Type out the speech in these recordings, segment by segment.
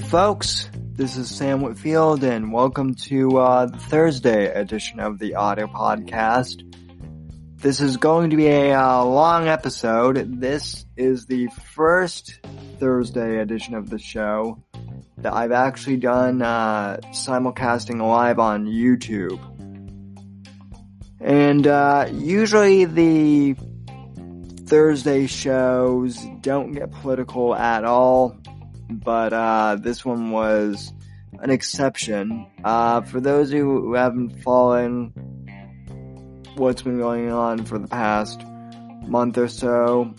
folks, this is Sam Whitfield, and welcome to the Thursday edition of the audio podcast. This is going to be a long episode. This is the first Thursday edition of the show that I've actually done simulcasting live on YouTube. And usually the Thursday shows don't get political at all, but this one was an exception. For those of you who haven't followed what's been going on for the past month or so,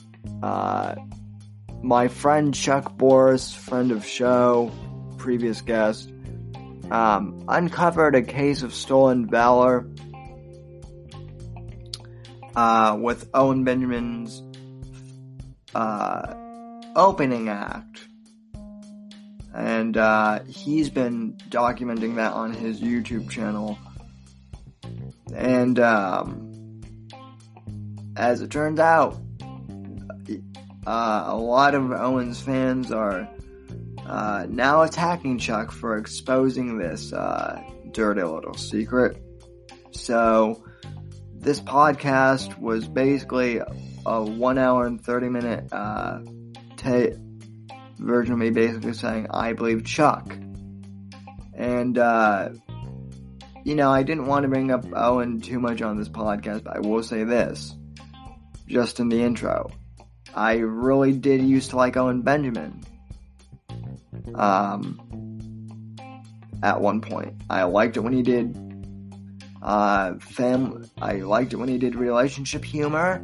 my friend Chuck Boris, friend of show, previous guest, uncovered a case of stolen valor with Owen Benjamin's opening act. And he's been documenting that on his YouTube channel. And as it turns out, a lot of Owen's fans are now attacking Chuck for exposing this dirty little secret. So this podcast was basically a 1 hour and 30 minute version of me basically saying, I believe Chuck. And, I didn't want to bring up Owen too much on this podcast, but I will say this, just in the intro. I really did used to like Owen Benjamin. At one point. I liked it when he did, I liked it when he did relationship humor,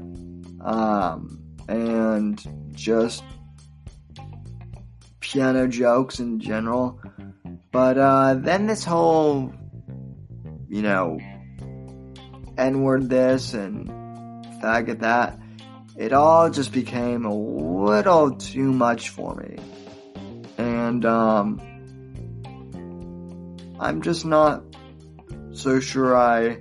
and just piano jokes in general. But then this whole, N-word this and faggot that, it all just became a little too much for me. And I'm just not so sure I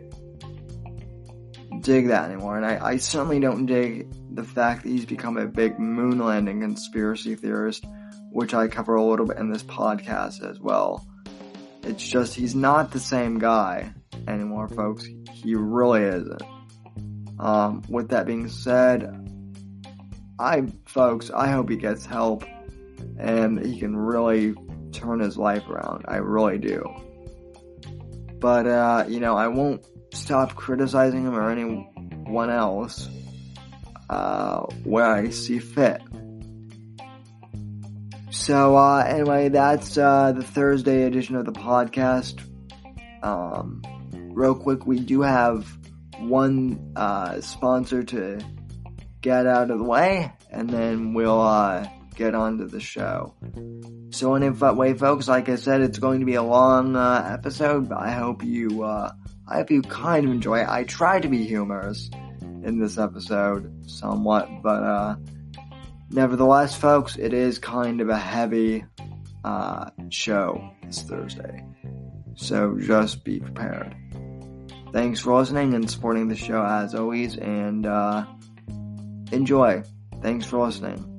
dig that anymore. And I certainly don't dig the fact that he's become a big moon landing conspiracy theorist, which I cover a little bit in this podcast as well. It's just, he's not the same guy anymore, folks. He really isn't. With that being said, I hope he gets help and he can really turn his life around. I really do. But, I won't stop criticizing him or anyone else, where I see fit. So, anyway, that's, the Thursday edition of the podcast. Real quick, we do have one, sponsor to get out of the way, and then we'll, get on to the show. So anyway, folks, like I said, it's going to be a long, episode, but I hope you kind of enjoy it. I try to be humorous in this episode, somewhat, but, nevertheless, folks, it is kind of a heavy show this Thursday. So just be prepared. Thanks for listening and supporting the show as always, and enjoy. Thanks for listening.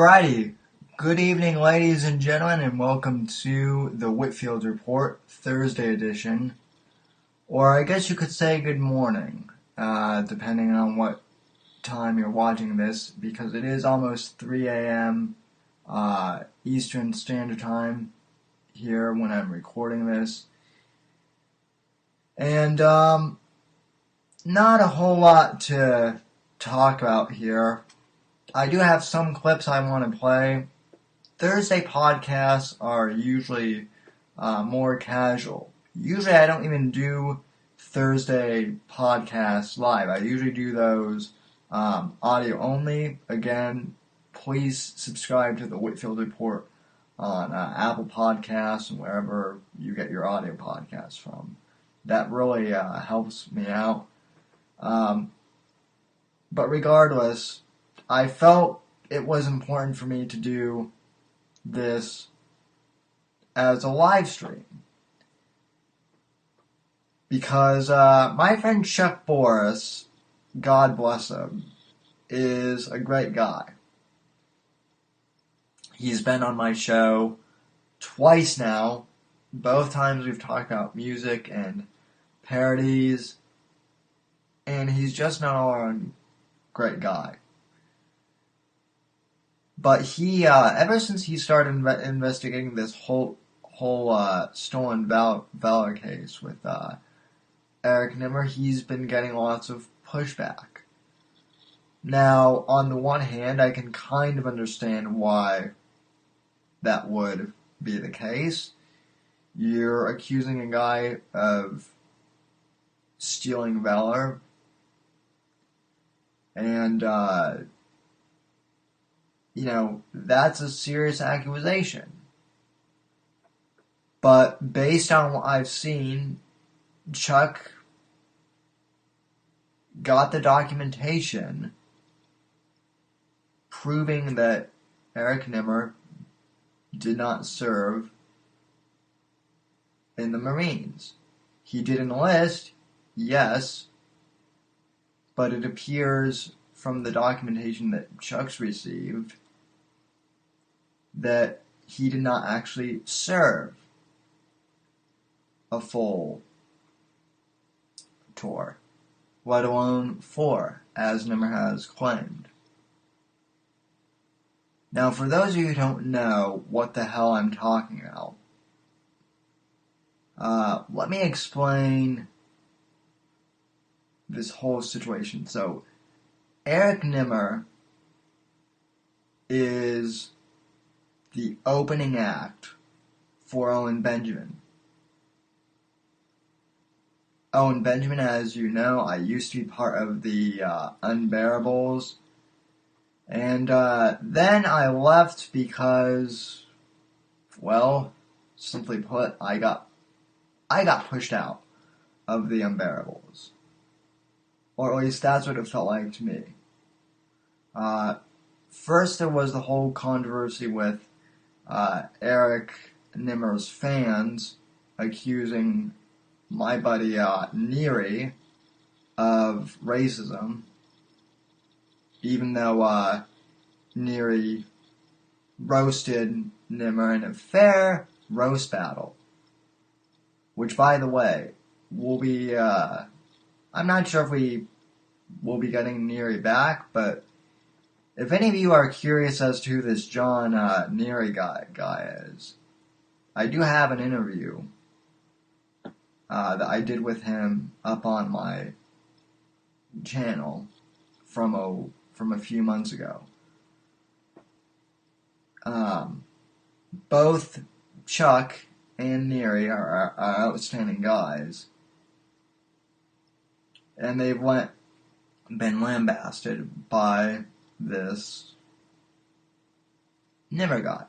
Alrighty, good evening ladies and gentlemen, and welcome to the Whitfield Report, Thursday edition. Or I guess you could say good morning, depending on what time you're watching this, because it is almost 3 a.m. Eastern Standard Time here when I'm recording this. And, not a whole lot to talk about here. I do have some clips I want to play. Thursday podcasts are usually more casual. Usually I don't even do Thursday podcasts live. I usually do those audio only. Again, please subscribe to the Whitfield Report on Apple Podcasts and wherever you get your audio podcasts from. That really helps me out. But regardless, I felt it was important for me to do this as a live stream. Because my friend Chuck Boris, God bless him, is a great guy. He's been on my show twice now. Both times we've talked about music and parodies. And he's just an all-around great guy. But he, ever since he started investigating this whole stolen valor case with Eric Nimmer, he's been getting lots of pushback. Now, on the one hand, I can kind of understand why that would be the case. You're accusing a guy of stealing valor, and, that's a serious accusation. But based on what I've seen, Chuck got the documentation proving that Eric Nimmer did not serve in the Marines. He did enlist, yes, but it appears from the documentation that Chuck's received that he did not actually serve a full tour, let alone 4, as Nimmer has claimed. Now, for those of you who don't know what the hell I'm talking about, let me explain this whole situation. So, Eric Nimmer is the opening act for Owen Benjamin. Owen Benjamin, as you know, I used to be part of the Unbearables, and then I left because, well, simply put, I got pushed out of the Unbearables. Or at least that's what it felt like to me. First there was the whole controversy with Eric Nimmer's fans accusing my buddy Neary of racism, even though Neary roasted Nimmer in a fair roast battle. Which, by the way, will be, I'm not sure if we will be getting Neary back, but if any of you are curious as to who this John Neary guy is, I do have an interview that I did with him up on my channel from a few months ago. Both Chuck and Neary are outstanding guys, and they've been lambasted by this Nimmer guy.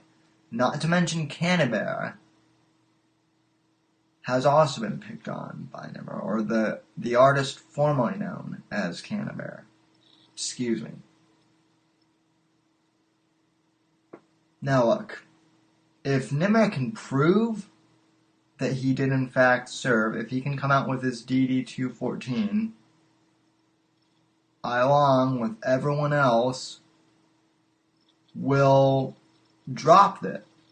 Not to mention Canberra has also been picked on by Nimmer, or the artist formerly known as Canberra. Excuse me. Now look, if Nimmer can prove that he did in fact serve, if he can come out with his DD-214, I, along with everyone else, will drop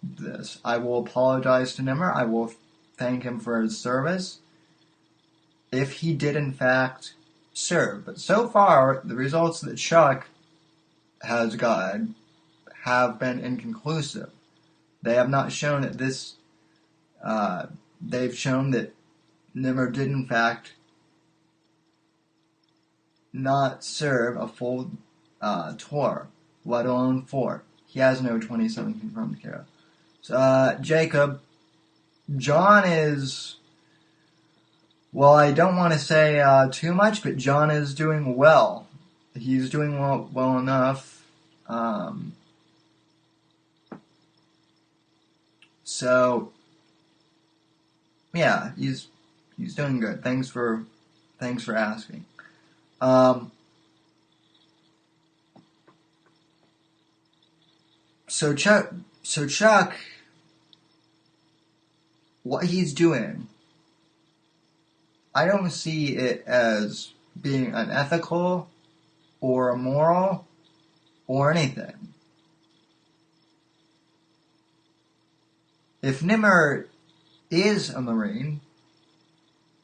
this. I will apologize to Nimmer. I will thank him for his service if he did in fact serve. But so far, the results that Chuck has gotten have been inconclusive. They have not shown that they've shown that Nimmer did in fact not serve a full tour, let alone 4. He has no 27 confirmed care. So, Jacob, John is, well, I don't want to say too much, but John is doing well. He's doing well enough. So, yeah, he's doing good. Thanks for asking. So Chuck, what he's doing, I don't see it as being unethical or immoral or anything. If Nimmer is a Marine,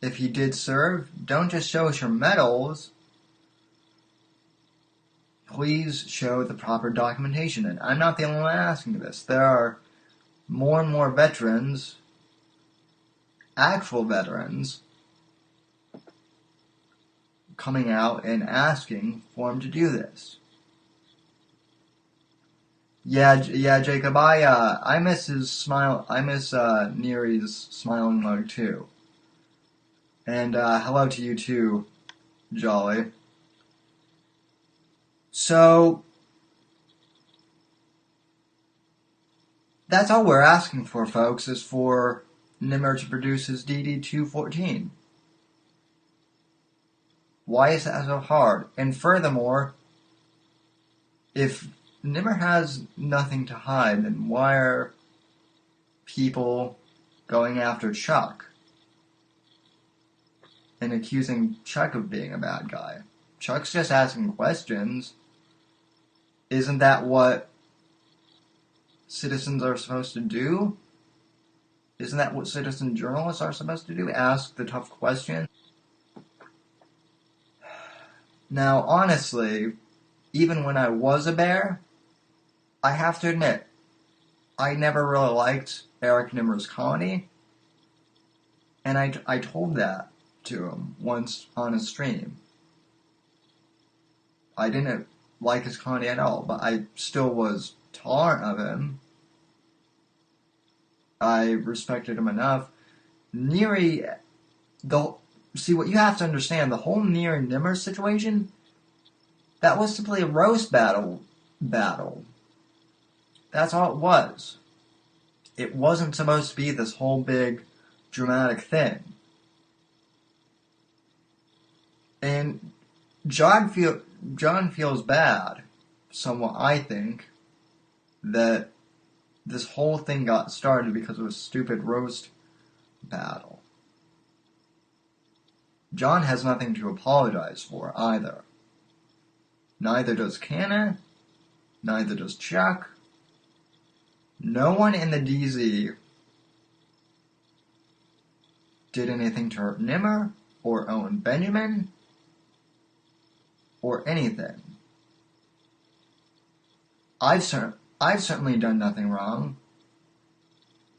if he did serve, don't just show us your medals. Please show the proper documentation. And I'm not the only one asking this. There are more and more veterans, actual veterans, coming out and asking for him to do this. Yeah, Jacob. I miss his smile. I miss Neary's smiling mug too. And hello to you too, Jolly. So that's all we're asking for, folks, is for Nimmer to produce his DD-214. Why is that so hard? And furthermore, if Nimmer has nothing to hide, then why are people going after Chuck and accusing Chuck of being a bad guy? Chuck's just asking questions. Isn't that what citizens are supposed to do? Isn't that what citizen journalists are supposed to do? Ask the tough questions? Now, honestly, even when I was a bear, I have to admit, I never really liked Eric Nimmer's comedy, and I told that to him once on a stream. I didn't like his comedy at all, but I still was tolerant of him. I respected him enough. Neary, see, what you have to understand, the whole Neary Nimmer situation, that was simply a roast battle. That's all it was. It wasn't supposed to be this whole big dramatic thing. And John feels bad, somewhat, I think, that this whole thing got started because of a stupid roast battle. John has nothing to apologize for either. Neither does Canna, neither does Chuck. No one in the DZ did anything to hurt Nimmer or Owen Benjamin or anything. I've certainly done nothing wrong.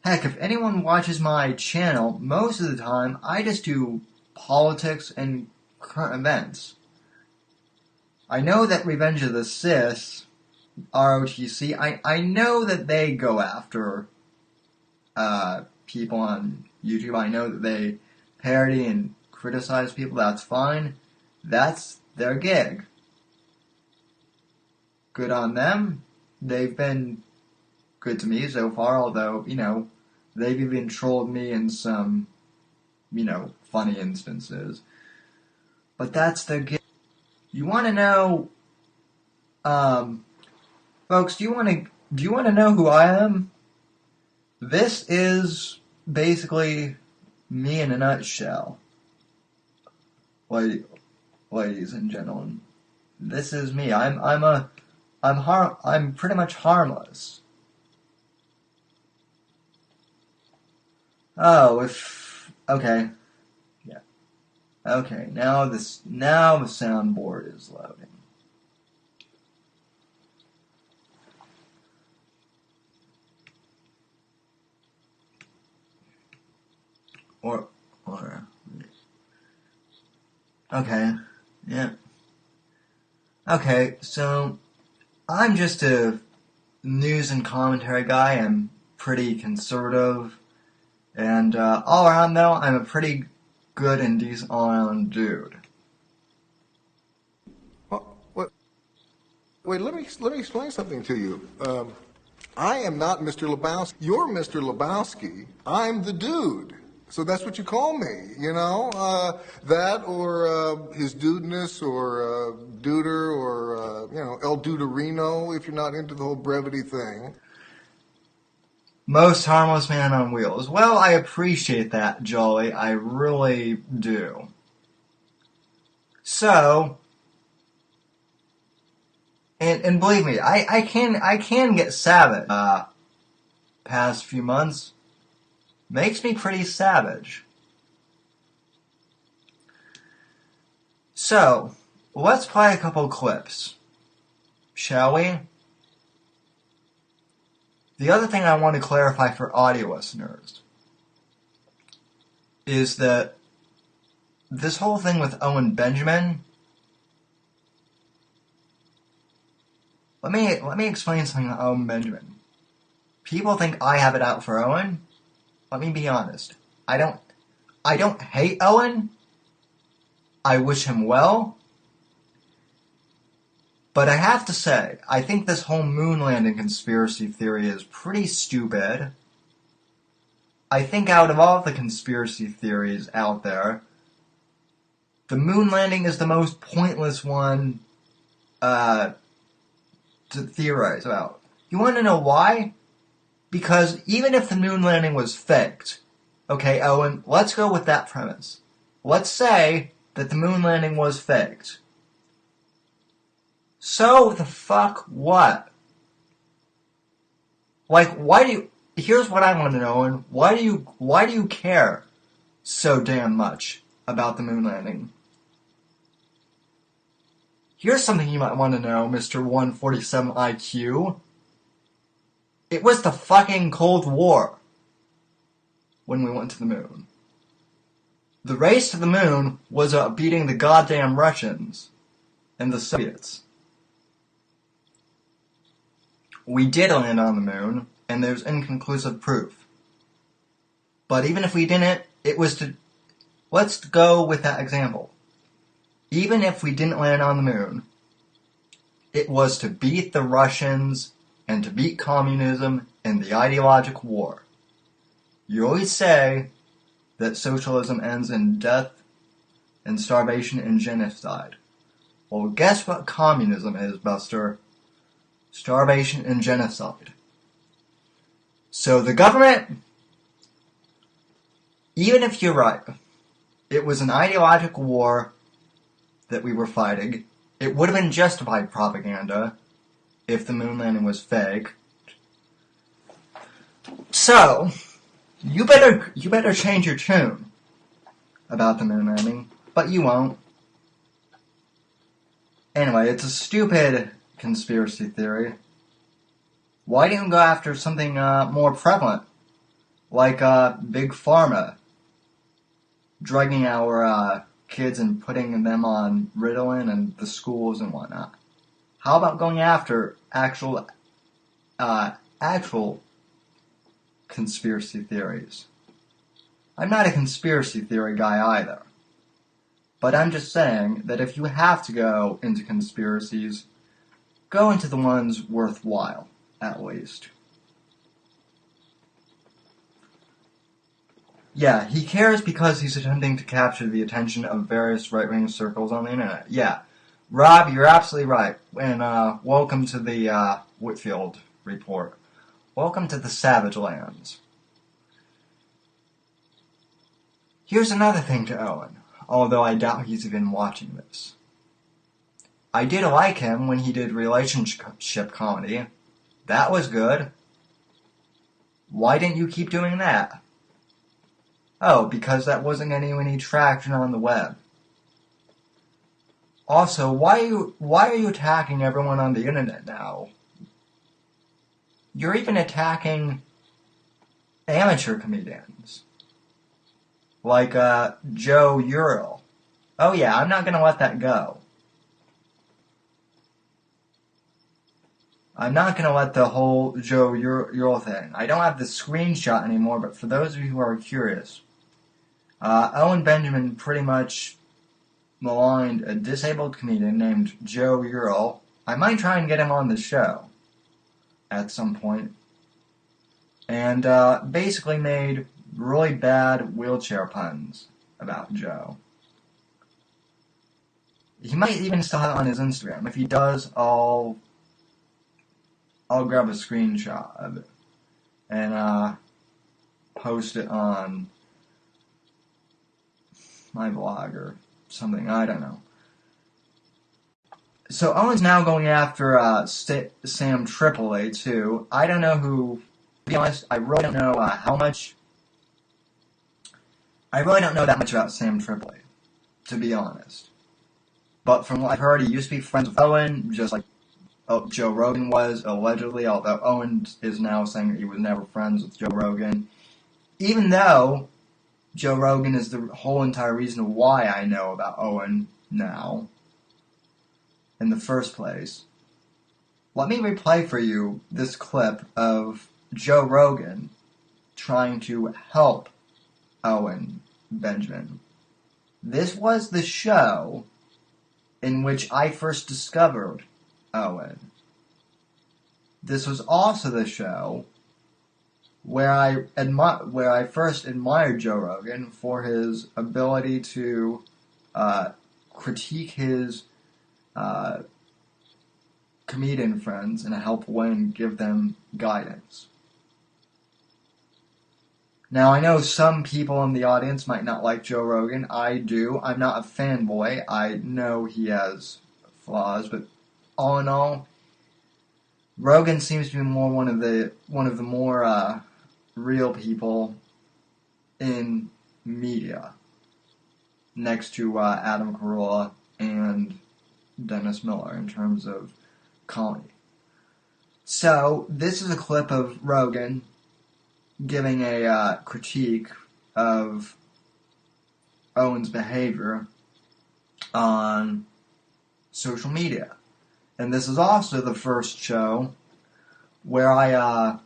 Heck, if anyone watches my channel, most of the time I just do politics and current events. I know that Revenge of the Sith, ROTC, I know that they go after people on YouTube. I know that they parody and criticize people. That's fine. That's their gig. Good on them. They've been good to me so far, although, they've even trolled me in some, funny instances. But that's their gig. You want to know, folks, do you want to know who I am? This is basically me in a nutshell. Ladies and gentlemen, this is me. I'm a I'm pretty much harmless. Oh, okay. Yeah. Okay, now the soundboard is loading. Or okay. Yeah. Okay, so I'm just a news and commentary guy. I'm pretty conservative. And all around, though, I'm a pretty good and decent all-around dude. Well, wait, let me explain something to you. I am not Mr. Lebowski. You're Mr. Lebowski. I'm the dude. So that's what you call me, you know? That or his dudeness or duder or, El Duderino if you're not into the whole brevity thing. Most harmless man on wheels. Well, I appreciate that, Jolly. I really do. So, and believe me, I can get savage. Past few months makes me pretty savage. So, let's play a couple clips, shall we? The other thing I want to clarify for audio listeners is that this whole thing with Owen Benjamin, let me explain something about Owen Benjamin. People think I have it out for Owen. Let me be honest. I don't hate Owen. I wish him well. But I have to say, I think this whole moon landing conspiracy theory is pretty stupid. I think out of all the conspiracy theories out there, the moon landing is the most pointless one to theorize about. You want to know why? Because even if the moon landing was faked, okay, Owen, let's go with that premise. Let's say that the moon landing was faked. So the fuck what? Like, here's what I want to know, Owen. Why do you care so damn much about the moon landing? Here's something you might want to know, Mr. 147 IQ. It was the fucking Cold War when we went to the moon. The race to the moon was about beating the goddamn Russians and the Soviets. We did land on the moon, and there's inconclusive proof. But even if we didn't, let's go with that example. Even if we didn't land on the moon, it was to beat the Russians and to beat communism and the ideological war. You always say that socialism ends in death and starvation and genocide. Well, guess what communism is, Buster? Starvation and genocide. So the government, even if you're right, it was an ideological war that we were fighting. It would have been justified propaganda if the moon landing was fake. So, you better change your tune about the moon landing, but you won't. Anyway, it's a stupid conspiracy theory. Why don't you go after something more prevalent, like Big Pharma, drugging our kids and putting them on Ritalin and the schools and whatnot? How about going after actual conspiracy theories? I'm not a conspiracy theory guy either. But I'm just saying that if you have to go into conspiracies, go into the ones worthwhile, at least. Yeah, he cares because he's attempting to capture the attention of various right-wing circles on the internet. Yeah, Rob, you're absolutely right. And welcome to the Whitfield Report. Welcome to the Savage Lands. Here's another thing to Owen, although I doubt he's even watching this. I did like him when he did relationship comedy. That was good. Why didn't you keep doing that? Oh, because that wasn't getting any traction on the web. Also, why are you attacking everyone on the internet now? You're even attacking amateur comedians. Like, Joe Ural. Oh yeah, I'm not gonna let that go. I'm not gonna let the whole Joe Ural thing. I don't have the screenshot anymore, but for those of you who are curious, Owen Benjamin pretty much maligned a disabled comedian named Joe Ural. I might try and get him on the show at some point. And basically made really bad wheelchair puns about Joe. He might even still have it on his Instagram. If he does, I'll grab a screenshot of it and post it on my blog or something. I don't know. So Owen's now going after Sam Tripoli too. I don't know who. To be honest, I really don't know how much. I really don't know that much about Sam Tripoli, to be honest. But from what I've heard, he used to be friends with Owen, just like Joe Rogan was, allegedly, although Owen is now saying that he was never friends with Joe Rogan. Even though Joe Rogan is the whole entire reason why I know about Owen now, in the first place. Let me replay for you this clip of Joe Rogan trying to help Owen Benjamin. This was the show in which I first discovered Owen. This was also the show where I first admired Joe Rogan for his ability to critique his comedian friends in a helpful way and give them guidance. Now, I know some people in the audience might not like Joe Rogan. I do. I'm not a fanboy. I know he has flaws, but all in all, Rogan seems to be one of the more real people in media, next to Adam Carolla and Dennis Miller in terms of comedy. So, this is a clip of Rogan giving a critique of Owen's behavior on social media. And this is also the first show where I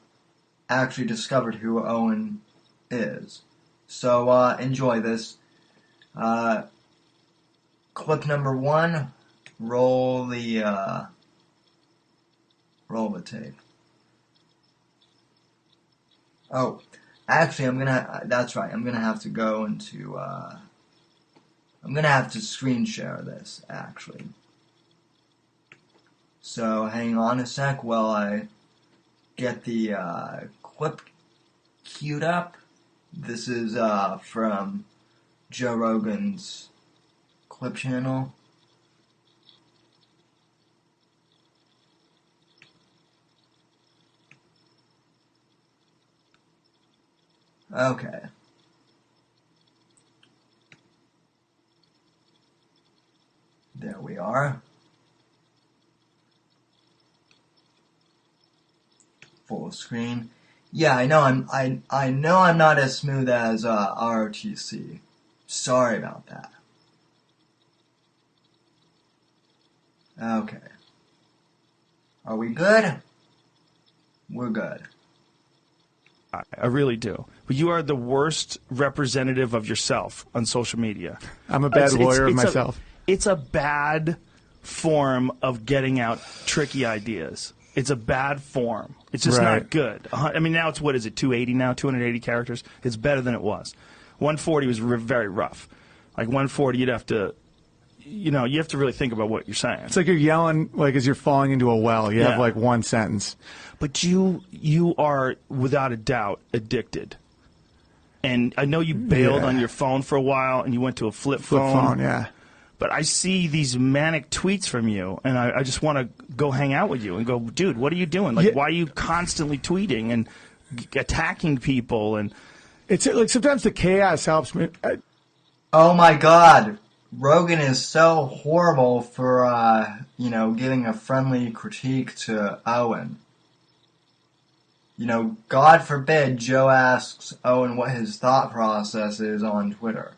actually discovered who Owen is. So enjoy this. Clip number 1, roll the tape. Oh, actually, that's right, I'm gonna have to go into, I'm gonna have to screen share this, actually. So, hang on a sec while I get the, clip queued up. This is, from Joe Rogan's clip channel. Okay. There we are. Full screen. Yeah, I know I know I'm not as smooth as ROTC. Sorry about that. Okay. Are we good? We're good. I really do. But you are the worst representative of yourself on social media. I'm a bad lawyer of myself. It's a bad form of getting out tricky ideas. It's a bad form. It's just not good. I mean, now it's, what is it, 280 now? 280 characters? It's better than it was. 140 was very rough. Like 140, you'd have to, you have to really think about what you're saying. It's like you're yelling, like as you're falling into a well. You have like one sentence. But you are, without a doubt, addicted. And I know you bailed on your phone for a while, and you went to a flip phone. Yeah. But I see these manic tweets from you, and I just want to go hang out with you and go, dude, what are you doing? Like, why are you constantly tweeting and attacking people? And it's like sometimes the chaos helps me. Oh my God, Rogan is so horrible for giving a friendly critique to Owen. God forbid Joe asks Owen what his thought process is on Twitter.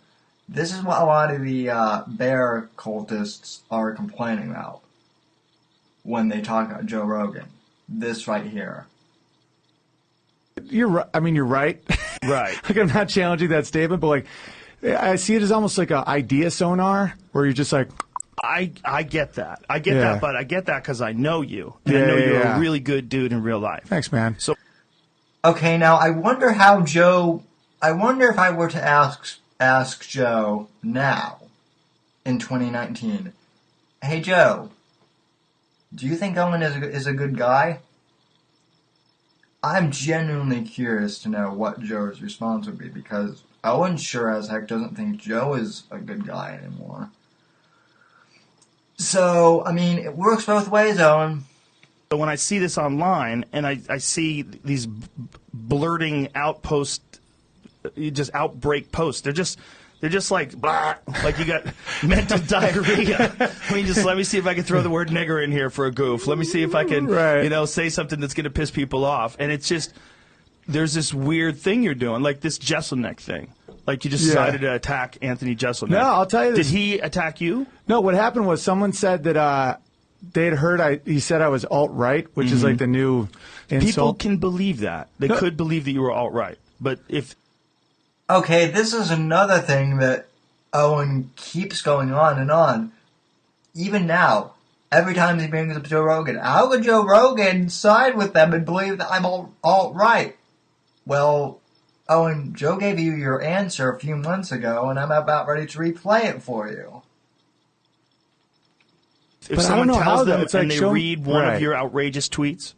This is what a lot of the bear cultists are complaining about when they talk about Joe Rogan. This right here. You're right. I mean, you're right. Right. Like, I'm not challenging that statement, but like, I see it as almost like an idea sonar where you're just like. I get that. I get that, but I get that because I know you. And I know you're a really good dude in real life. Thanks, man. So. Okay, now I wonder how Joe. I wonder if I were to ask Joe now, in 2019, hey Joe, do you think Owen is a good guy? I'm genuinely curious to know what Joe's response would be, because Owen sure as heck doesn't think Joe is a good guy anymore. So, I mean, it works both ways, Owen. So when I see this online, and I see these blurting outpost, just outbreak posts, they're just like, blah, like you got mental diarrhea. I mean, just let me see if I can throw the word nigger in here for a goof. Let me see if I can, say something that's going to piss people off. And it's just, there's this weird thing you're doing, like this Jeselnik thing. Like you just decided to attack Anthony Jeselnik. No, I'll tell you this. Did he attack you? No, what happened was someone said that they had heard he said I was alt-right, which is like the new insult. People can believe that. They could believe that you were alt-right. But if... Okay, this is another thing that Owen keeps going on and on. Even now, every time he brings up Joe Rogan, how would Joe Rogan side with them and believe that I'm alt-right? Well, Owen, Joe gave you your answer a few months ago, and I'm about ready to replay it for you. If someone tells them and they read one of your outrageous tweets,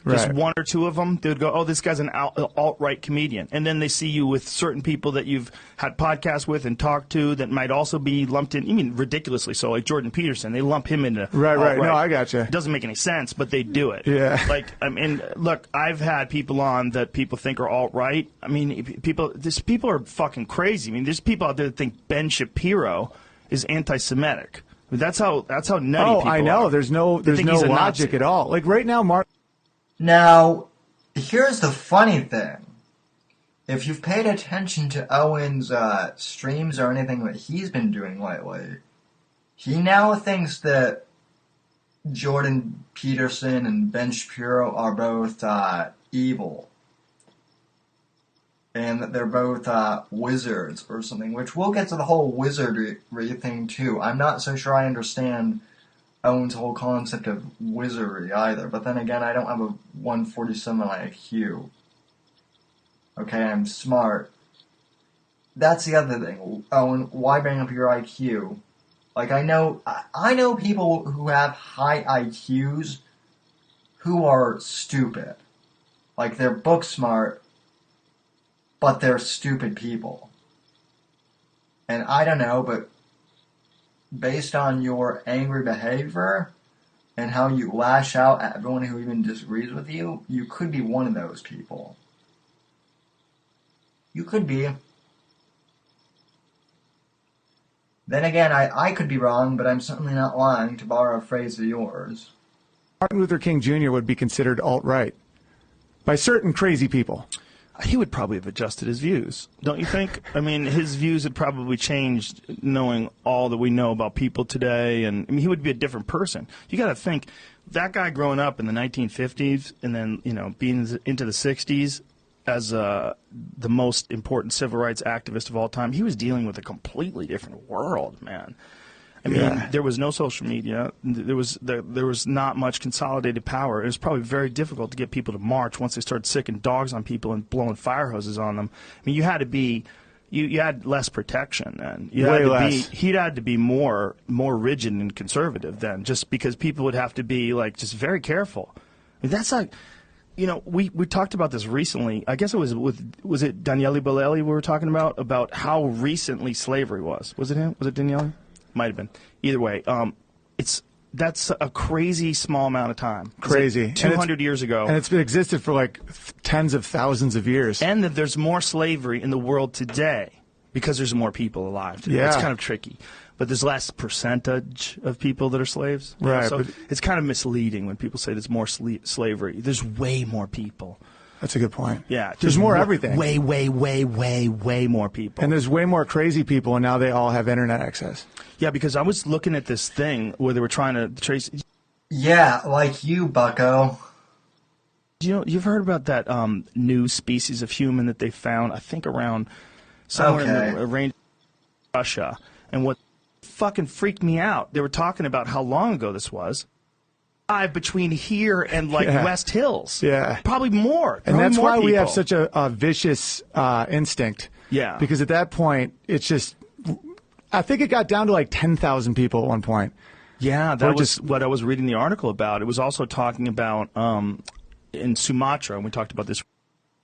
just one or two of them, they would go, oh, this guy's an alt-right comedian. And then they see you with certain people that you've had podcasts with and talked to that might also be lumped in, I mean, ridiculously so, like Jordan Peterson. They lump him into alt-right. No, I gotcha. It doesn't make any sense, but they do it. Yeah. Like, I mean, look, I've had people on that people think are alt-right. I mean, people are fucking crazy. I mean, there's people out there that think Ben Shapiro is anti-Semitic. I mean, that's how nutty people are. I know. There's no logic at all. Like right now, Mark. Now, here's the funny thing. If you've paid attention to Owen's streams or anything that he's been doing lately, he now thinks that Jordan Peterson and Ben Shapiro are both evil. And that they're both wizards or something, which we'll get to the whole wizardry thing too. I'm not so sure I understand Owen's whole concept of wizardry either, but then again, I don't have a 147 IQ. Okay, I'm smart. That's the other thing. Owen, why bring up your IQ? Like, I know people who have high IQs who are stupid. Like, they're book smart, but they're stupid people. And I don't know, but based on your angry behavior and how you lash out at everyone who even disagrees with you, you could be one of those people. You could be. Then again, I could be wrong, but I'm certainly not lying, to borrow a phrase of yours. Martin Luther King Jr. would be considered alt-right by certain crazy people. He would probably have adjusted his views, don't you think? I mean, his views had probably changed knowing all that we know about people today, and I mean, he would be a different person. You got to think, that guy growing up in the 1950s and then, being into the 60s as the most important civil rights activist of all time, he was dealing with a completely different world, man. I mean, there was no social media. There was not much consolidated power. It was probably very difficult to get people to march once they started sicking dogs on people and blowing fire hoses on them. I mean, you had to be, you had less protection then. He'd had to be more rigid and conservative then, just because people would have to be like just very careful. I mean, that's like, we talked about this recently. I guess it was it Daniele Bolelli we were talking about how recently slavery was. Was it him? Was it Daniele? Might have been. Either way, that's a crazy small amount of time. Crazy. Like 200 years ago. And it's been existed for like tens of thousands of years. And that there's more slavery in the world today because there's more people alive today. Yeah. It's kind of tricky. But there's less percentage of people that are slaves. Right. So it's kind of misleading when people say there's more slavery. There's way more people. That's a good point. Yeah. There's more everything. Way more people. And there's way more crazy people, and now they all have internet access. Yeah, because I was looking at this thing where they were trying to trace. Yeah, like you, bucko. You've heard about that new species of human that they found, I think around somewhere in the range of Russia. And what fucking freaked me out, they were talking about how long ago this was. Between here and like West Hills. Yeah. Probably more. And that's why we have people. such a vicious instinct. Yeah. Because at that point, it's just, I think it got down to like 10,000 people at one point. Yeah, that was what I was reading the article about. It was also talking about in Sumatra, and we talked about this.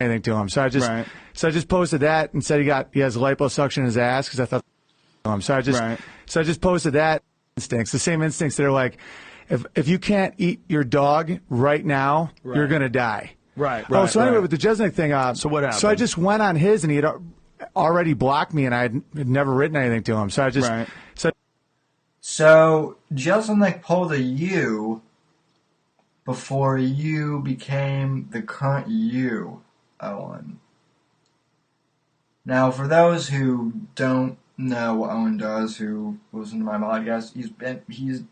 Anything to him. So I just posted that and said he has liposuction in his ass because I thought So I just posted that instincts, the same instincts that are like, if you can't eat your dog right now, you're gonna die. Right. So anyway, with the Jesnik thing, so what happened? So I just went on his, and he had already blocked me, and I had never written anything to him. So I just So Jesnik pulled a U before you became the current you, Owen. Now, for those who don't know what Owen does, who listen to my podcast, he's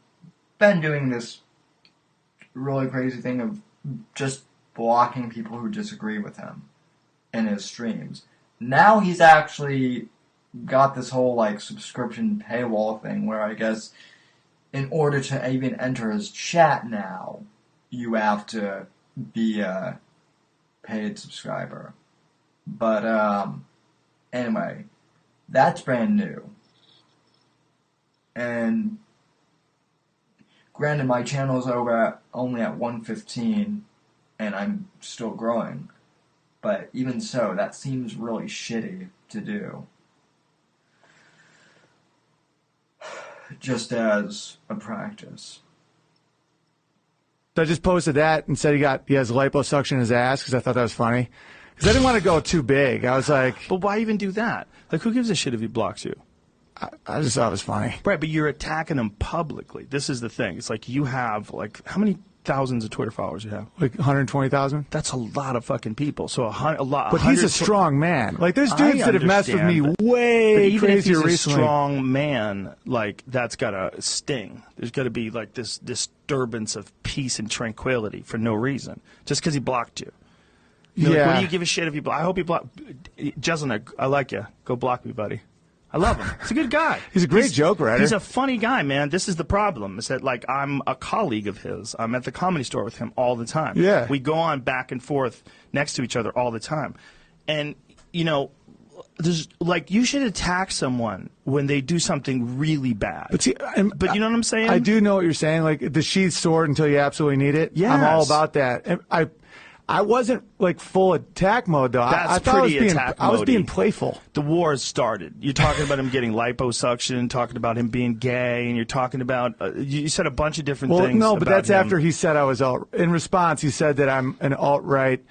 been doing this really crazy thing of just blocking people who disagree with him in his streams. Now he's actually got this whole like subscription paywall thing where I guess in order to even enter his chat now, you have to be a paid subscriber. But anyway, that's brand new. And granted, my channel is only at 115, and I'm still growing. But even so, that seems really shitty to do. Just as a practice. So I just posted that and said he has liposuction in his ass because I thought that was funny. Because I didn't want to go too big. I was like... But why even do that? Like, who gives a shit if he blocks you? I just thought it was funny. Right, but you're attacking him publicly. This is the thing. It's like you have, like, how many thousands of Twitter followers you have? Like 120,000? That's a lot of fucking people. So a lot. But he's a strong man. Like, there's dudes that have messed with me way even if he's recently. a strong man, like, that's got to sting. There's got to be, like, this disturbance of peace and tranquility for no reason. Just because he blocked you. You're like, what do you give a shit if you block? I hope you block. Jesnik, I like you. Go block me, buddy. I love him. He's a good guy. He's a great joke writer. He's a funny guy, man. This is the problem. Is that, like, I'm a colleague of his. I'm at the Comedy Store with him all the time. Yeah. We go on back and forth next to each other all the time. And, you know, there's, like, you should attack someone when they do something really bad. But see, but you know what I'm saying? I do know what you're saying. Like, the sheath sword until you absolutely need it. Yes. I'm all about that. And I wasn't like full attack mode though. That's I thought I was being playful. The war has started. You're talking about him getting liposuction, talking about him being gay, and you're talking about you said a bunch of different things. Well, no, but that's him. after he said I was alt. In response, he said that I'm an alt-right,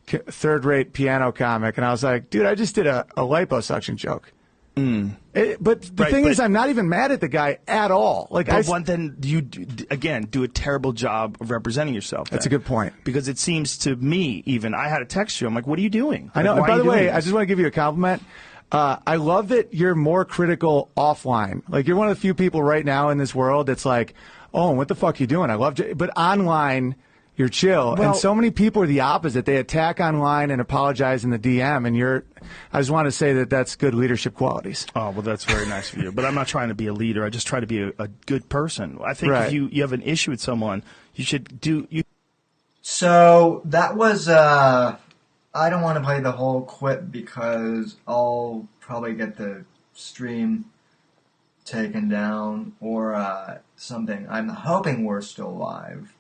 third-rate piano comic, and I was like, dude, I just did a liposuction joke. But the thing is, I'm not even mad at the guy at all. Like, then you again do a terrible job of representing yourself. That's a good point. Because it seems to me, even I had to text you. I'm like, what are you doing? I know. Like, And by the way, I just want to give you a compliment. I love that you're more critical offline. Like, you're one of the few people right now in this world that's like, oh, what the fuck are you doing? I love you. But online, you're chill. Well, and so many people are the opposite. They attack online and apologize in the DM, and I just want to say that that's good leadership qualities. Oh, well, that's very nice of you. But I'm not trying to be a leader. I just try to be a good person. I think if you have an issue with someone, you should do... So, that was... I don't want to play the whole clip because I'll probably get the stream taken down or something. I'm hoping we're still live.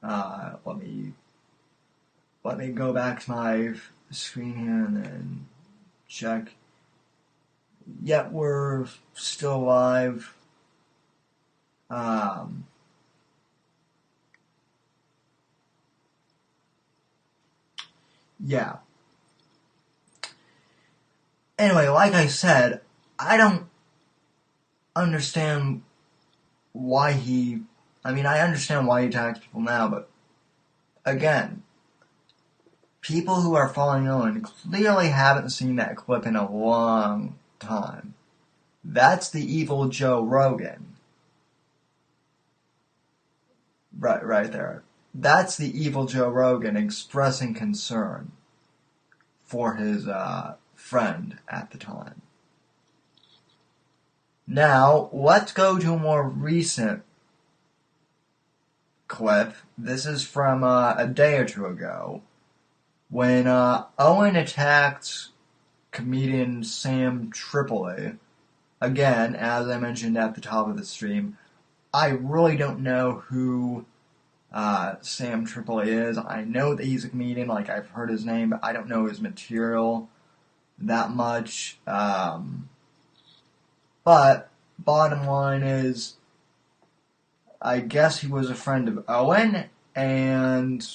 Let me go back to my screen here and then check yet we're still alive. Yeah. Anyway, like I said, I don't understand why he... I mean, I understand why he attacks people now, but again, people who are following Owen clearly haven't seen that clip in a long time. That's the evil Joe Rogan. Right there. That's the evil Joe Rogan expressing concern for his friend at the time. Now, let's go to a more recent clip. This is from a day or two ago, when Owen attacked comedian Sam Tripoli. Again, as I mentioned at the top of the stream, I really don't know who Sam Tripoli is. I know that he's a comedian, like I've heard his name, but I don't know his material that much. But bottom line is, I guess he was a friend of Owen, and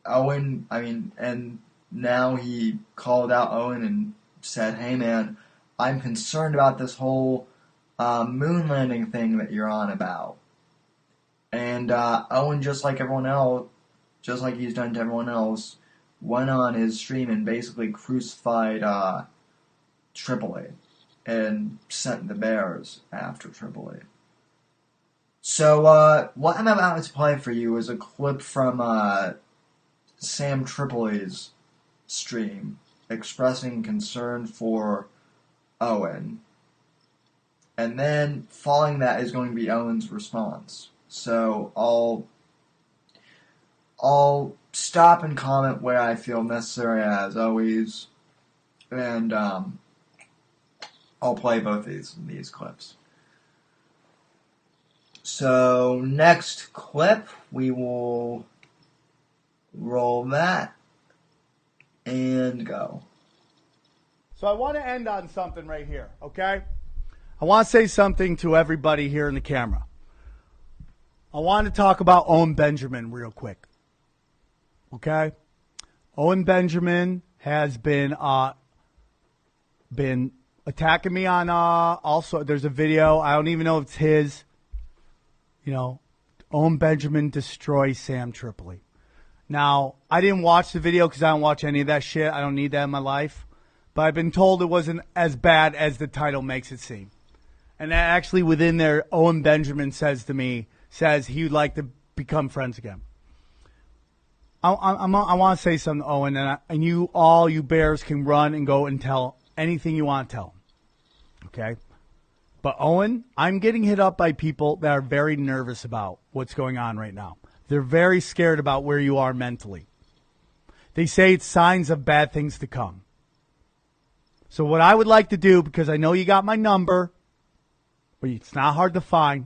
and now he called out Owen and said, "Hey man, I'm concerned about this whole moon landing thing that you're on about." And Owen, just like everyone else, just like he's done to everyone else, went on his stream and basically crucified Tripoli and sent the bears after Tripoli. So what I'm about to play for you is a clip from Sam Tripoli's stream expressing concern for Owen. And then following that is going to be Owen's response. So I'll stop and comment where I feel necessary, as always, and I'll play both these clips. So next clip, we will roll that and go. So I want to end on something right here, okay? I want to say something to everybody here in the camera. I want to talk about Owen Benjamin real quick, okay? Owen Benjamin has been attacking me on also. There's a video. I don't even know if it's his. You know, Owen Benjamin destroys Sam Tripoli. Now, I didn't watch the video because I don't watch any of that shit. I don't need that in my life. But I've been told it wasn't as bad as the title makes it seem. And actually within there, Owen Benjamin says he would like to become friends again. I want to say something, Owen, and you bears can run and go and tell anything you want to tell. Okay? But Owen, I'm getting hit up by people that are very nervous about what's going on right now. They're very scared about where you are mentally. They say it's signs of bad things to come. So what I would like to do, because I know you got my number, but it's not hard to find,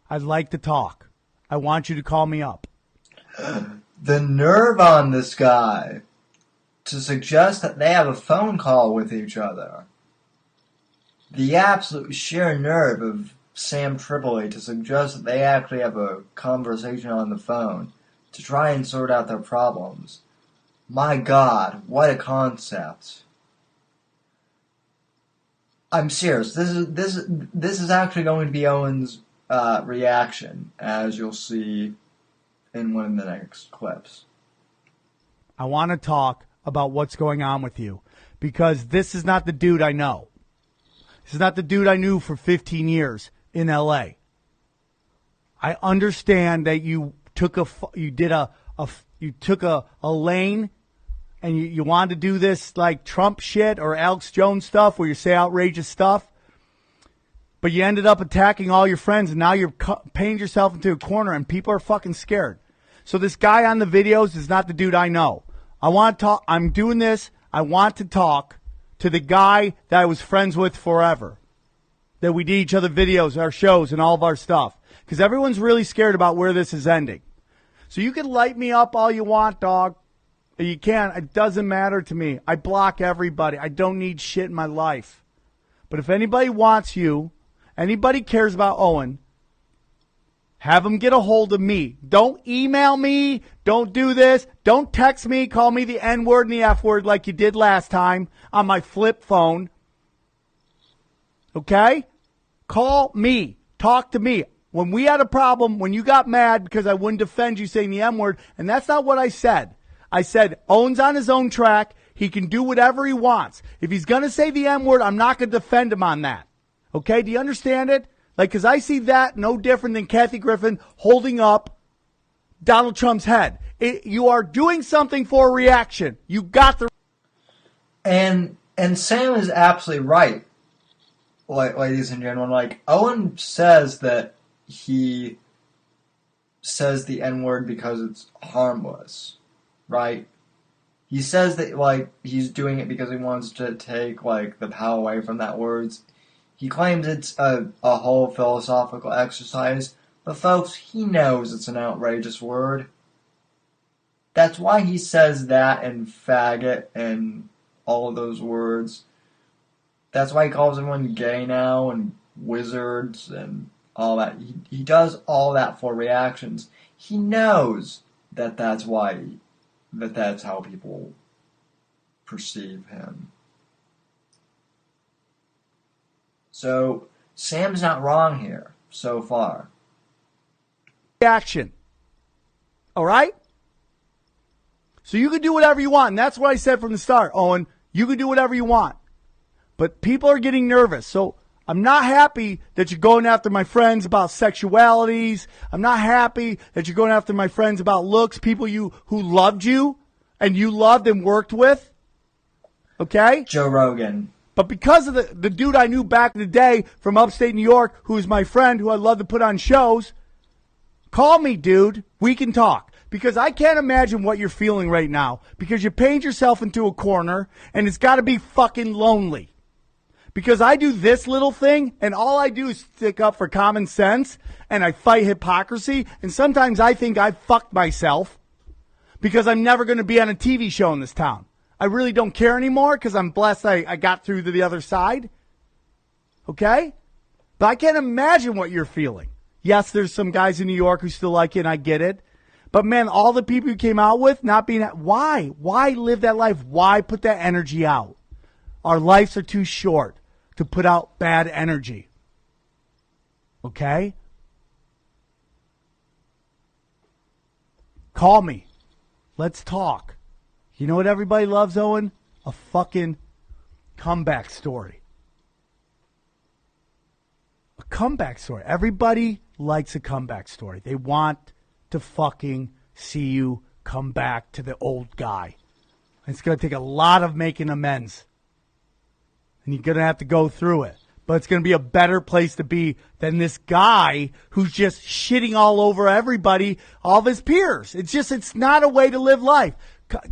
I'd like to talk. I want you to call me up. The nerve on this guy to suggest that they have a phone call with each other. The absolute sheer nerve of Sam Tripoli to suggest that they actually have a conversation on the phone to try and sort out their problems. My God, what a concept. I'm serious. This is actually going to be Owen's reaction, as you'll see in one of the next clips. I want to talk about what's going on with you, because this is not the dude I know. This is not the dude I knew for 15 years in L.A. I understand that you took a lane and you wanted to do this like Trump shit or Alex Jones stuff where you say outrageous stuff, but you ended up attacking all your friends, and now you're painting yourself into a corner, and people are fucking scared. So this guy on the videos is not the dude I know. I want to talk. I'm doing this. I want to talk to the guy that I was friends with forever, that we did each other videos, our shows, and all of our stuff, because everyone's really scared about where this is ending. So you can light me up all you want, dog. You can. It doesn't matter to me. I block everybody. I don't need shit in my life. But if anybody wants you, anybody cares about Owen, have them get a hold of me. Don't email me. Don't do this. Don't text me. Call me the N-word and the F-word like you did last time on my flip phone. Okay? Call me. Talk to me. When we had a problem, when you got mad because I wouldn't defend you saying the M-word, and that's not what I said. I said, Owen's on his own track. He can do whatever he wants. If he's going to say the M-word, I'm not going to defend him on that. Okay? Do you understand it? Like, because I see that no different than Kathy Griffin holding up Donald Trump's head. You are doing something for a reaction. You got the... And Sam is absolutely right, ladies and gentlemen. Like, Owen says that he says the N-word because it's harmless, right? He says that, like, he's doing it because he wants to take, like, the power away from that words. He claims it's a whole philosophical exercise, but folks, he knows it's an outrageous word. That's why he says that and faggot and all of those words. That's why he calls everyone gay now and wizards and all that. He does all that for reactions. He knows that that's how people perceive him. So, Sam's not wrong here, so far. Action. All right? So you can do whatever you want, and that's what I said from the start, Owen. You can do whatever you want. But people are getting nervous, so I'm not happy that you're going after my friends about sexualities. I'm not happy that you're going after my friends about looks, people who loved you and you loved and worked with. Okay? Joe Rogan. But because of the dude I knew back in the day from upstate New York, who's my friend, who I love to put on shows, call me, dude. We can talk. Because I can't imagine what you're feeling right now. Because you paint yourself into a corner, and it's got to be fucking lonely. Because I do this little thing, and all I do is stick up for common sense, and I fight hypocrisy, and sometimes I think I fucked myself because I'm never going to be on a TV show in this town. I really don't care anymore because I'm blessed I got through to the other side. Okay? But I can't imagine what you're feeling. Yes, there's some guys in New York who still like it, and I get it. But, man, all the people you came out with not being... Why? Why live that life? Why put that energy out? Our lives are too short to put out bad energy. Okay? Call me. Let's talk. You know what everybody loves, Owen? A fucking comeback story. A comeback story. Everybody likes a comeback story. They want to fucking see you come back to the old guy. It's going to take a lot of making amends. And you're going to have to go through it. But it's going to be a better place to be than this guy who's just shitting all over everybody, all of his peers. It's not a way to live life.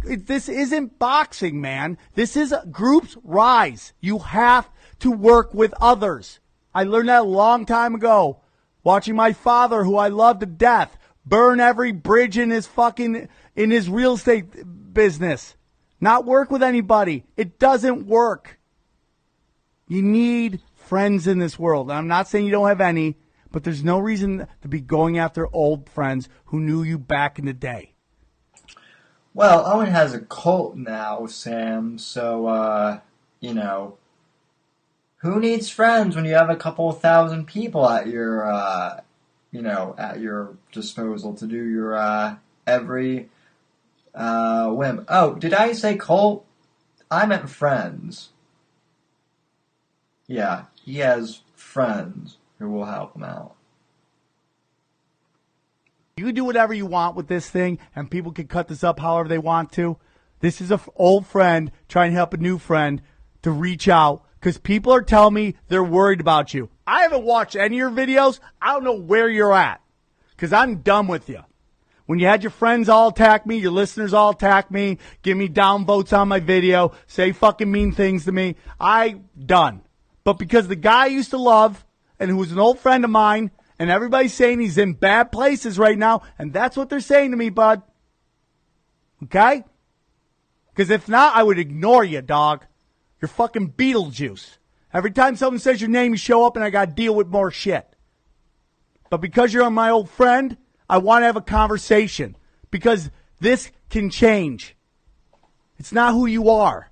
This isn't boxing, man. This is groups rise. You have to work with others. I learned that a long time ago, watching my father, who I love to death, burn every bridge in his real estate business. Not work with anybody. It doesn't work. You need friends in this world. I'm not saying you don't have any, but there's no reason to be going after old friends who knew you back in the day. Well, Owen has a cult now, Sam, so, who needs friends when you have a couple thousand people at your, at your disposal to do your, every, whim. Oh, did I say cult? I meant friends. Yeah, he has friends who will help him out. You can do whatever you want with this thing, and people can cut this up however they want to. This is an old friend trying to help a new friend to reach out, because people are telling me they're worried about you. I haven't watched any of your videos. I don't know where you're at, because I'm done with you. When you had your friends all attack me, your listeners all attack me, give me downvotes on my video, say fucking mean things to me, I'm done. But because the guy I used to love, and who was an old friend of mine, and everybody's saying he's in bad places right now, and that's what they're saying to me, bud. Okay? Because if not, I would ignore you, dog. You're fucking Beetlejuice. Every time someone says your name, you show up and I got to deal with more shit. But because you're my old friend, I want to have a conversation. Because this can change. It's not who you are.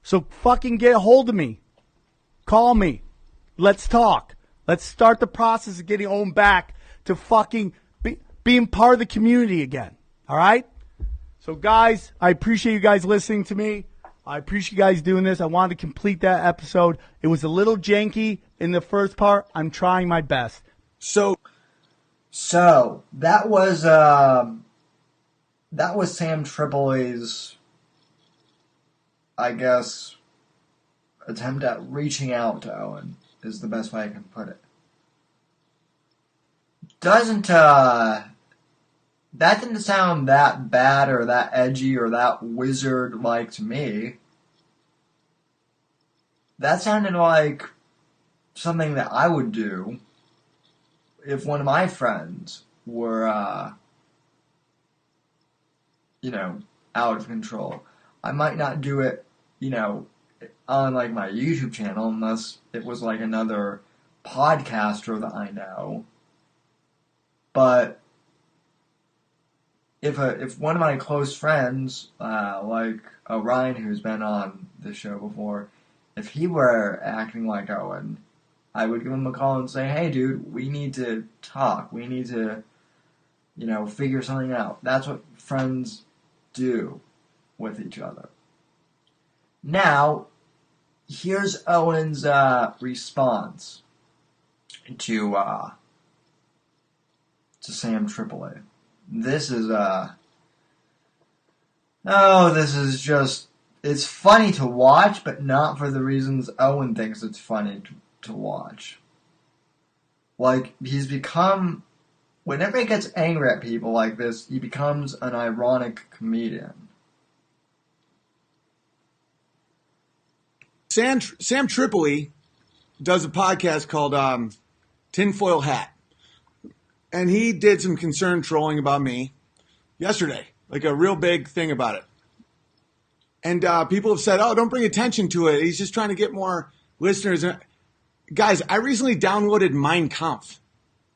So fucking get a hold of me. Call me. Let's talk. Let's start the process of getting Owen back to fucking being part of the community again. All right? So, guys, I appreciate you guys listening to me. I appreciate you guys doing this. I wanted to complete that episode. It was a little janky in the first part. I'm trying my best. So that was Sam Tripoli's, I guess, attempt at reaching out to Owen, is the best way I can put it. That didn't sound that bad or that edgy or that wizard-like to me. That sounded like something that I would do if one of my friends were, out of control. I might not do it, on, like, my YouTube channel unless it was, like, another podcaster that I know. But if one of my close friends, like Ryan, who's been on the show before, if he were acting like Owen, I would give him a call and say, hey, dude, we need to talk. We need to, figure something out. That's what friends do with each other. Now, here's Owen's response to Sam Tripoli. This is it's funny to watch, but not for the reasons Owen thinks it's funny to watch. Like, he's become, whenever he gets angry at people like this, he becomes an ironic comedian. Sam Tripoli does a podcast called Tinfoil Hat. And he did some concerned trolling about me yesterday, like a real big thing about it. And people have said, oh, don't bring attention to it. He's just trying to get more listeners. Guys, I recently downloaded Mein Kampf.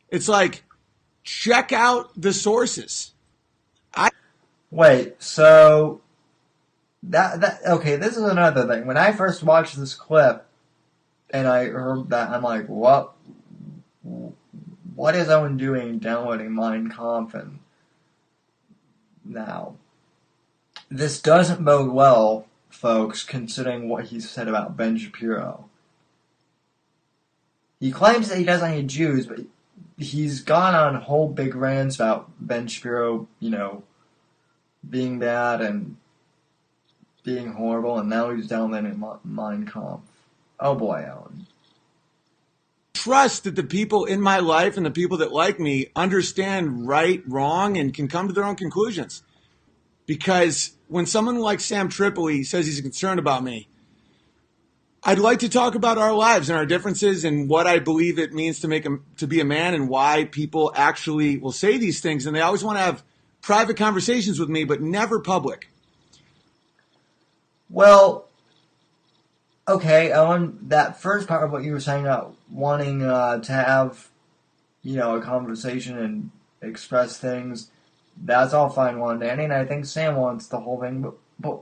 It's like, check out the sources. Wait, so okay, this is another thing. When I first watched this clip and I heard that, I'm like, what is Owen doing downloading Mein Kampf now? This doesn't bode well, folks, considering what he said about Ben Shapiro. He claims that he doesn't hate Jews, but he's gone on whole big rants about Ben Shapiro, being bad and being horrible, and now he's downloading Mein Kampf. Oh boy, Owen. Trust that the people in my life and the people that like me understand right, wrong, and can come to their own conclusions. Because when someone like Sam Tripoli says he's concerned about me, I'd like to talk about our lives and our differences and what I believe it means to be a man and why people actually will say these things. And they always want to have private conversations with me, but never public. Well, okay, Owen, that first part of what you were saying about wanting to have, a conversation and express things, that's all fine, one, Danny, and I think Sam wants the whole thing, but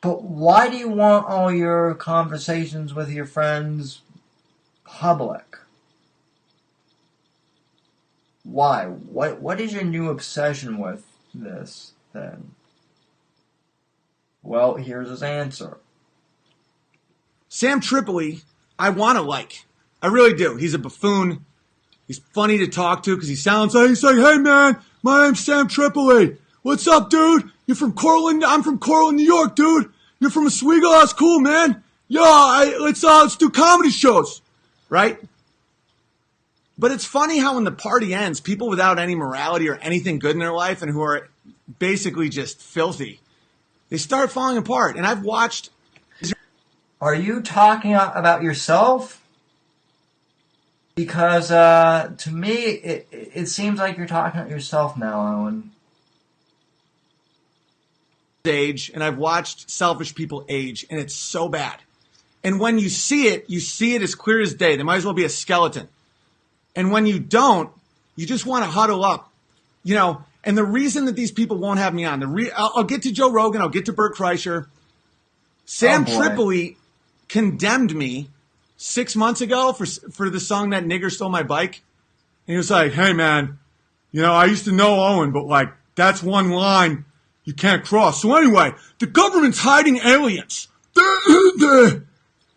why do you want all your conversations with your friends public? Why? What is your new obsession with this then? Well, here's his answer. Sam Tripoli, I want to like. I really do. He's a buffoon. He's funny to talk to because he's like, hey man, my name's Sam Tripoli. What's up, dude? You're from Cortland. I'm from Cortland, New York, dude. You're from Oswego. That's cool, man. Yeah, let's do comedy shows, right? But it's funny how when the party ends, people without any morality or anything good in their life and who are basically just filthy, they start falling apart. And I've watched. Are you talking about yourself? Because to me, it seems like you're talking about yourself now, Owen. Age, and I've watched selfish people age, and it's so bad. And when you see it as clear as day. They might as well be a skeleton. And when you don't, you just want to huddle up, And the reason that these people won't have me on, I'll get to Joe Rogan, I'll get to Bert Kreischer. Sam Tripoli condemned me 6 months ago for the song That Nigger Stole My Bike. And he was like, hey, man, I used to know Owen, but, that's one line you can't cross. So anyway, the government's hiding aliens.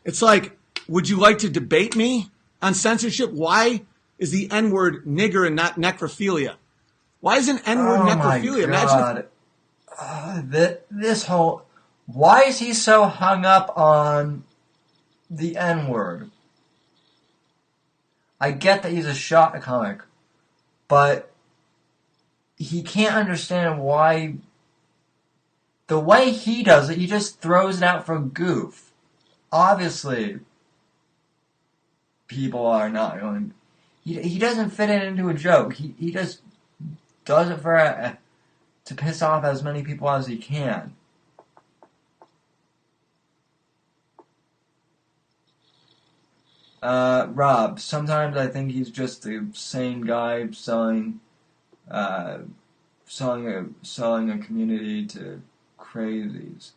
It's like, would you like to debate me on censorship? Why is the N-word nigger and not necrophilia? Why is an N-word necrophilia? Imagine why is he so hung up on the N-word? I get that he's a shot comic, but he can't understand why. The way he does it, he just throws it out for goof. Obviously, people are not going. He doesn't fit it into a joke. He just does it to piss off as many people as he can. Rob, sometimes I think he's just the same guy selling a community to crazies.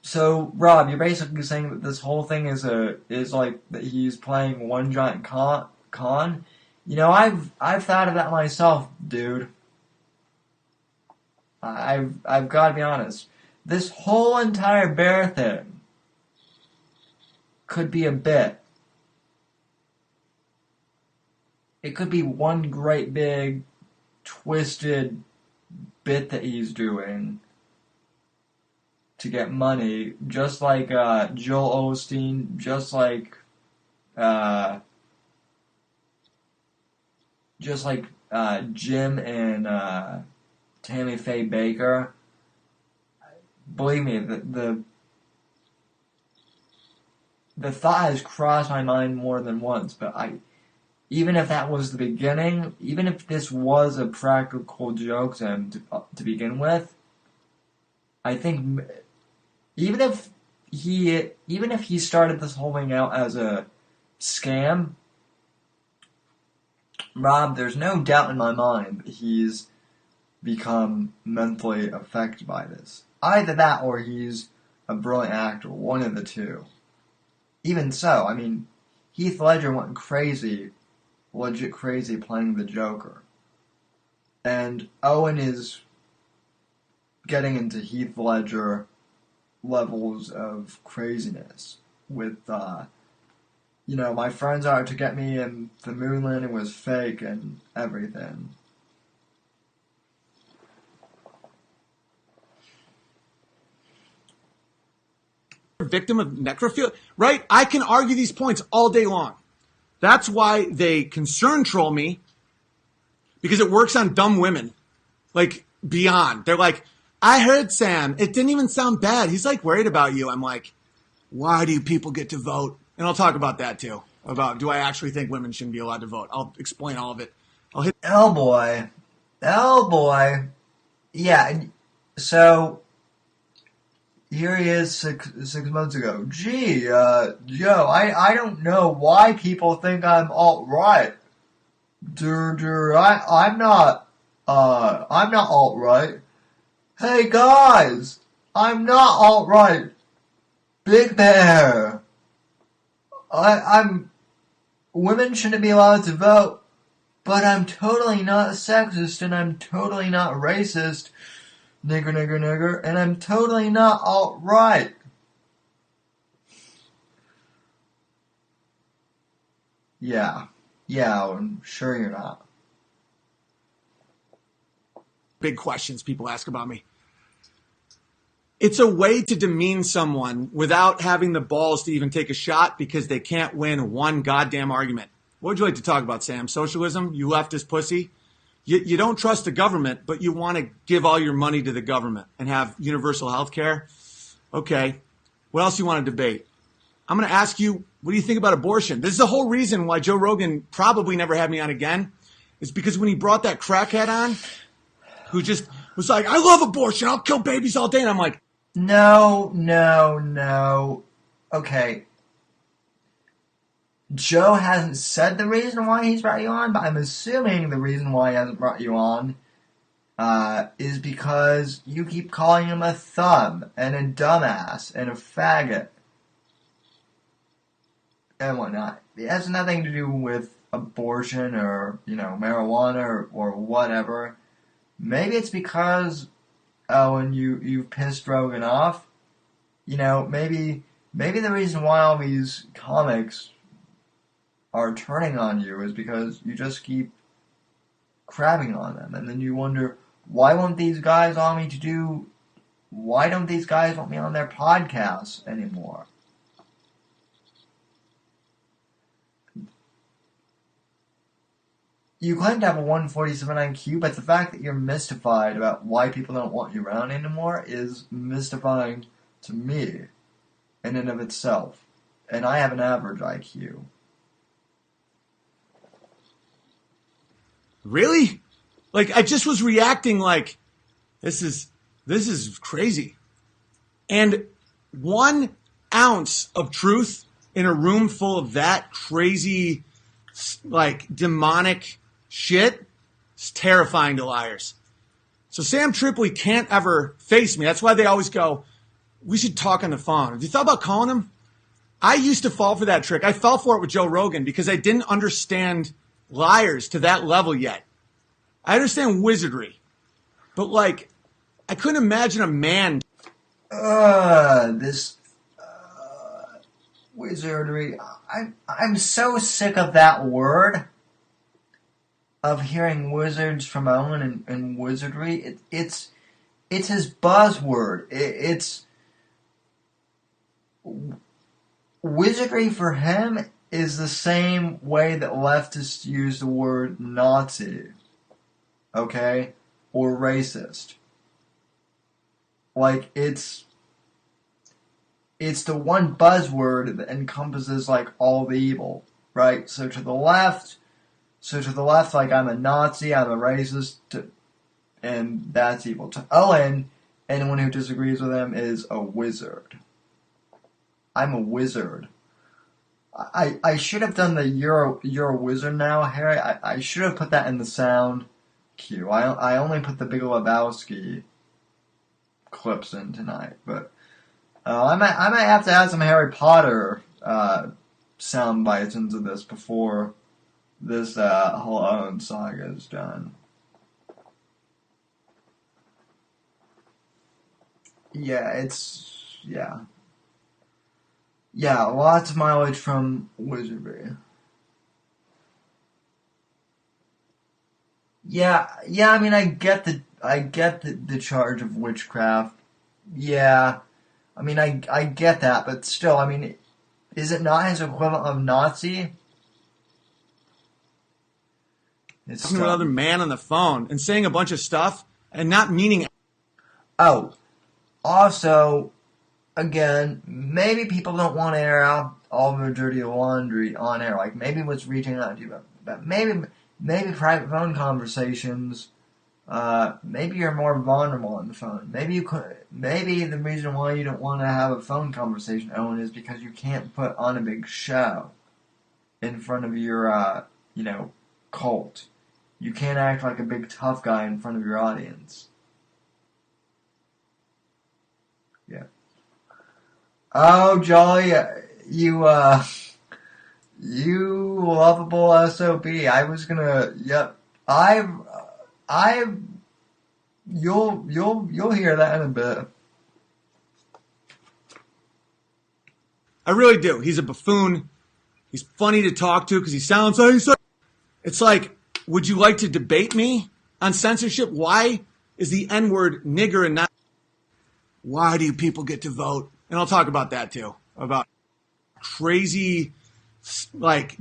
So, Rob, you're basically saying that this whole thing is like that he's playing one giant con. I've thought of that myself, dude. I've got to be honest. This whole entire bear thing could be a bit. It could be one great big twisted bit that he's doing to get money, just like Joel Osteen, just like Jim and Tammy Faye Baker. Believe me, the thought has crossed my mind more than once, but even if that was the beginning, even if this was a practical joke to him to begin with, I think even if he started this whole thing out as a scam, Rob, there's no doubt in my mind that he's become mentally affected by this. Either that or he's a brilliant actor, one of the two. Even so, I mean, Heath Ledger went crazy, legit crazy playing the Joker. And Owen is getting into Heath Ledger levels of craziness with, my friends are out to get me and the moon landing was fake and everything. Victim of necrophilia, right? I can argue these points all day long. That's why they concern troll me, because it works on dumb women, beyond. They're like, I heard Sam, it didn't even sound bad. He's worried about you. I'm like, why do people get to vote? And I'll talk about that too. About, do I actually think women shouldn't be allowed to vote? I'll explain all of it. Oh boy. Yeah, so here he is 6 months ago. Gee, Joe, I don't know why people think I'm alt-right. I'm not alt-right. Hey guys, I'm not alt-right. Big Bear. Women shouldn't be allowed to vote, but I'm totally not sexist and I'm totally not racist. Nigger, and I'm totally not alt-right. Yeah, I'm sure you're not. Big questions people ask about me. It's a way to demean someone without having the balls to even take a shot because they can't win one goddamn argument. What would you like to talk about, Sam? Socialism? You leftist pussy? You don't trust the government, but you want to give all your money to the government and have universal health care? Okay. What else do you want to debate? I'm going to ask you, what do you think about abortion? This is the whole reason why Joe Rogan probably never had me on again, is because when he brought that crackhead on, who just was like, I love abortion, I'll kill babies all day. And I'm like, No. Okay. Joe hasn't said the reason why he's brought you on, but I'm assuming the reason why he hasn't brought you on is because you keep calling him a thumb and a dumbass and a faggot and whatnot. It has nothing to do with abortion or, marijuana or whatever. Maybe it's because, when you've pissed Rogan off. Maybe the reason why all these comics are turning on you is because you just keep crapping on them, and then you wonder, why don't these guys want me on their podcasts anymore? You claim to have a 147 IQ, but the fact that you're mystified about why people don't want you around anymore is mystifying to me in and of itself. And I have an average IQ. Really? I just was reacting like, this is crazy. And 1 ounce of truth in a room full of that crazy, demonic shit is terrifying to liars. So Sam Tripoli can't ever face me. That's why they always go, we should talk on the phone. Have you thought about calling him? I used to fall for that trick. I fell for it with Joe Rogan because I didn't understand liars to that level yet. I understand wizardry, but I couldn't imagine a man. This wizardry. I'm so sick of that word. Of hearing wizards from Owen and wizardry. It's his buzzword. It's wizardry for him is the same way that leftists use the word Nazi, okay, or racist. It's the one buzzword that encompasses all the evil, right? So to the left, I'm a Nazi, I'm a racist, and that's evil. To Owen, anyone who disagrees with him is a wizard. I'm a wizard. I should have done the you're a wizard now, Harry. I should have put that in the sound cue. I only put the Big Lebowski clips in tonight, but I might have to add some Harry Potter sound bites into this before this whole Owen saga is done. Yeah, lots of mileage from wizardry. Yeah, I mean, I get the charge of witchcraft. Yeah, I mean, I get that, but still, I mean, is it not his equivalent of Nazi? It's talking to another man on the phone and saying a bunch of stuff and not meaning. Oh, also, again, maybe people don't want to air out all their dirty laundry on air. Maybe what's reaching out to you, but maybe private phone conversations. Maybe you're more vulnerable on the phone. Maybe the reason why you don't want to have a phone conversation, Owen, is because you can't put on a big show in front of your, cult. You can't act like a big tough guy in front of your audience. Yeah. Oh, Jolly, you lovable SOB. I was gonna, yep. You'll hear that in a bit. I really do. He's a buffoon. He's funny to talk to because he sounds like it's like, would you like to debate me on censorship? Why is the N-word nigger and not? Why do people get to vote? And I'll talk about that too. About crazy,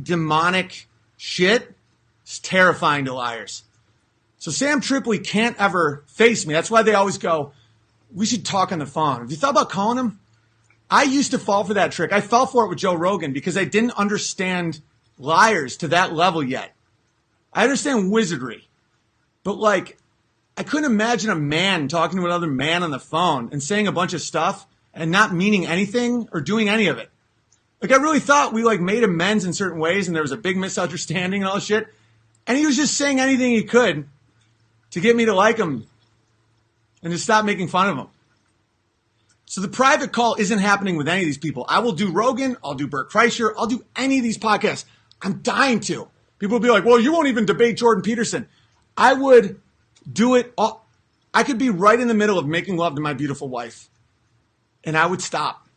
demonic shit. It's terrifying to liars. So Sam Tripoli can't ever face me. That's why they always go, we should talk on the phone. Have you thought about calling him? I used to fall for that trick. I fell for it with Joe Rogan because I didn't understand liars to that level yet. I understand wizardry, but I couldn't imagine a man talking to another man on the phone and saying a bunch of stuff and not meaning anything or doing any of it. Like, I really thought we, like, made amends in certain ways and there was a big misunderstanding and all this shit. And he was just saying anything he could to get me to like him and to stop making fun of him. So the private call isn't happening with any of these people. I will do Rogan. I'll do Bert Kreischer. I'll do any of these podcasts. I'm dying to. People will be like, well, you won't even debate Jordan Peterson. I would do it all. I could be right in the middle of making love to my beautiful wife. And I would stop.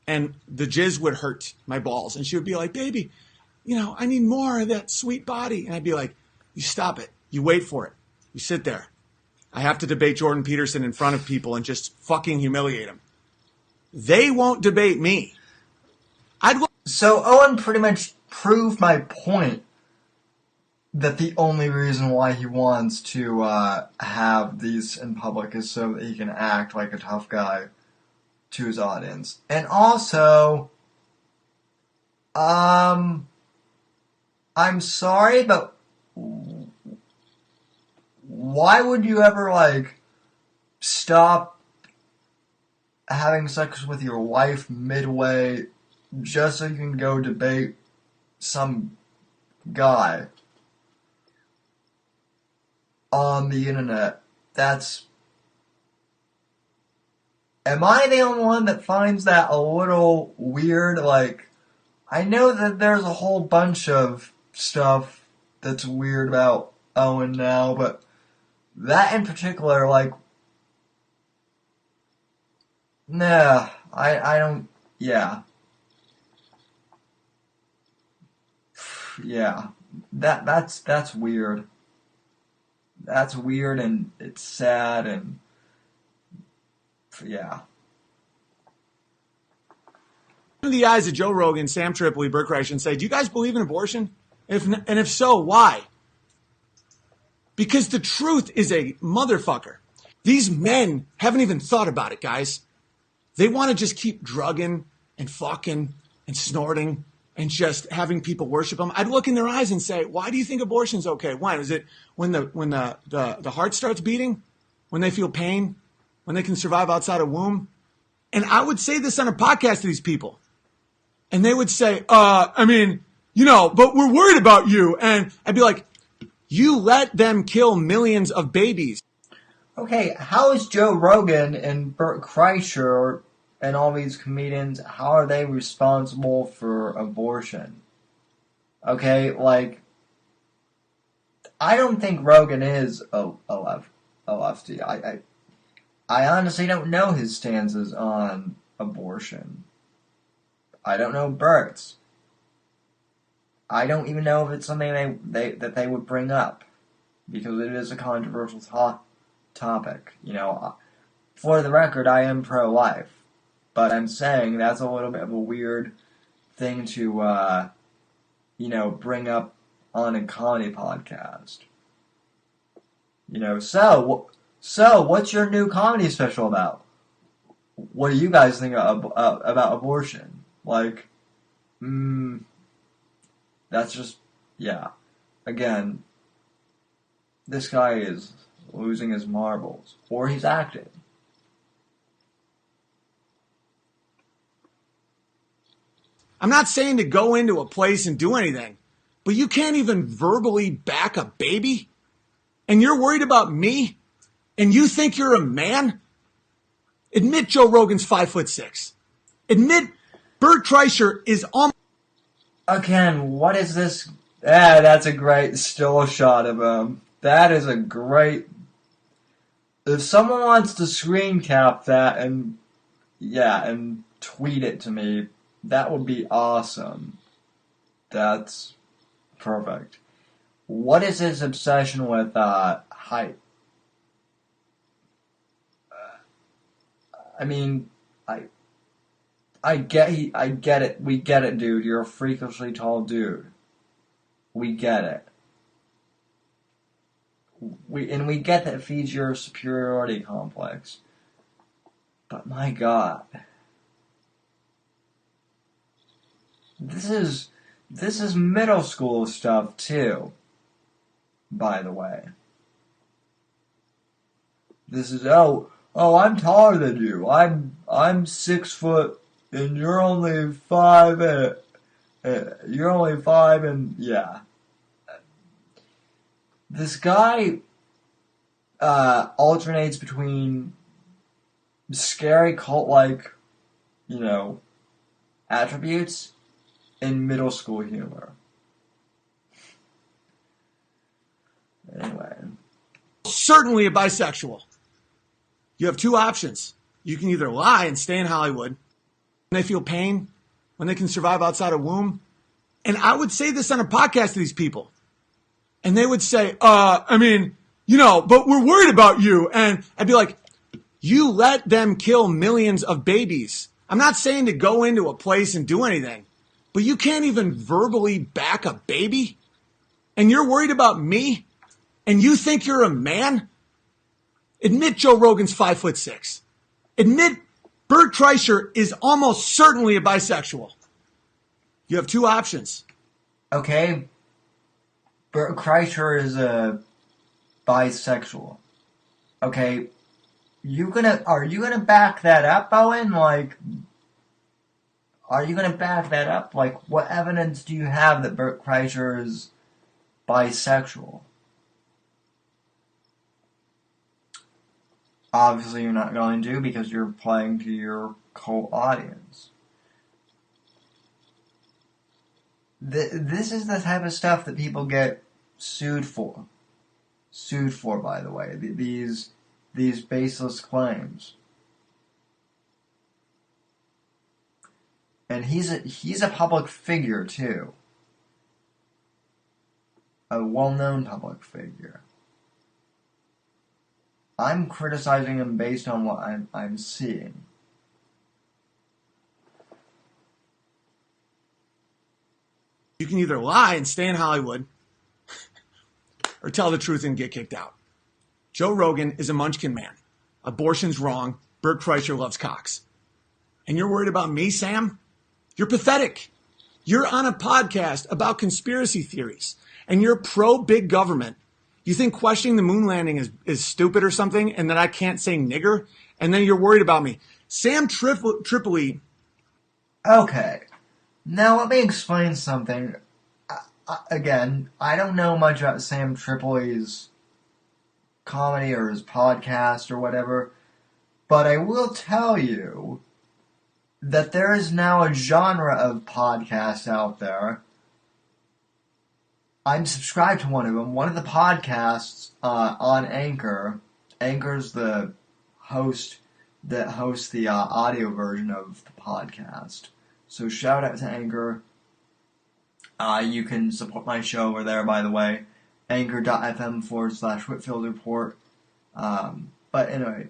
And the jizz would hurt my balls. And she would be like, baby, you know, I need more of that sweet body. And I'd be like, you stop it. You wait for it. You sit there. I have to debate Jordan Peterson in front of people and just fucking humiliate him. They won't debate me. So Owen pretty much proved my point that the only reason why he wants to have these in public is so that he can act like a tough guy to his audience. And also, I'm sorry, but why would you ever, like, stop having sex with your wife midway just so you can go debate some guy on the internet? Am I the only one that finds that a little weird? Like, I know that there's a whole bunch of stuff that's weird about Owen now, but that in particular, like, nah, I don't, yeah. Yeah, that's weird. That's weird, and it's sad, and yeah. In the eyes of Joe Rogan, Sam Tripoli, Bert Kreischer, and say, do you guys believe in abortion? If so, why? Because the truth is a motherfucker. These men haven't even thought about it, guys. They want to just keep drugging and fucking and snorting and just having people worship them. I'd look in their eyes and say, why do you think abortion's okay? Why? Is it when the heart starts beating? When they feel pain? When they can survive outside a womb? And I would say this on a podcast to these people. And they would say, I mean, you know, but we're worried about you. And I'd be like, you let them kill millions of babies. Okay, how is Joe Rogan and Bert Kreischer and all these comedians, how are they responsible for abortion? Okay, like, I don't think Rogan is a lefty. I honestly don't know his stances on abortion. I don't know Bert's. I don't even know if it's something that they would bring up, because it is a controversial topic. You know, for the record, I am pro-life, but I'm saying that's a little bit of a weird thing to, you know, bring up on a comedy podcast. You know, so what's your new comedy special about? What do you guys think about abortion? Like, that's just, yeah. Again, this guy is losing his marbles. Or he's acting. I'm not saying to go into a place and do anything, but you can't even verbally back a baby? And you're worried about me? And you think you're a man? Admit Joe Rogan's 5'6". Admit Bert Kreischer is almost... Again, what is this? That's a great still shot of him. That is a great... If someone wants to screen cap that and tweet it to me, that would be awesome. That's perfect. What is his obsession with height? I mean, I get it. We get it, dude. You're a freakishly tall dude. We get it. We get that it feeds your superiority complex. But my God, this is middle school stuff too. By the way, This is, I'm taller than you. I'm 6 foot and you're only 5 and yeah. This guy alternates between scary cult-like, attributes and middle school humor. Anyway. Certainly a bisexual. You have two options. You can either lie and stay in Hollywood when they feel pain, when they can survive outside a womb. And I would say this on a podcast to these people. And they would say, but we're worried about you. And I'd be like, you let them kill millions of babies. I'm not saying to go into a place and do anything, but you can't even verbally back a baby? And you're worried about me? And you think you're a man? Admit Joe Rogan's 5'6". Admit Bert Kreischer is almost certainly a bisexual. You have two options. Okay. Bert Kreischer is a bisexual. Okay. Are you gonna back that up, Owen? Are you gonna back that up? What evidence do you have that Bert Kreischer is bisexual? Obviously you're not going to, because you're playing to your cult audience. This is the type of stuff that people get sued for. Sued for, by the way. These baseless claims. And he's a public figure too. A well-known public figure. I'm criticizing him based on what I'm seeing. You can either lie and stay in Hollywood or tell the truth and get kicked out. Joe Rogan is a munchkin man. Abortion's wrong. Bert Kreischer loves cocks. And you're worried about me, Sam? You're pathetic. You're on a podcast about conspiracy theories, and you're pro-big government. You think questioning the moon landing is stupid or something, and that I can't say nigger, and then you're worried about me. Sam Tripoli. Okay. Now let me explain something. Again, I don't know much about Sam Tripoli's comedy or his podcast or whatever, but I will tell you that there is now a genre of podcasts out there. I'm subscribed to one of them. One of the podcasts on Anchor. Anchor's the host that hosts the audio version of the podcast. So shout out to Anchor. You can support my show over there, by the way. Anchor.fm/Whitfield Report. But anyway,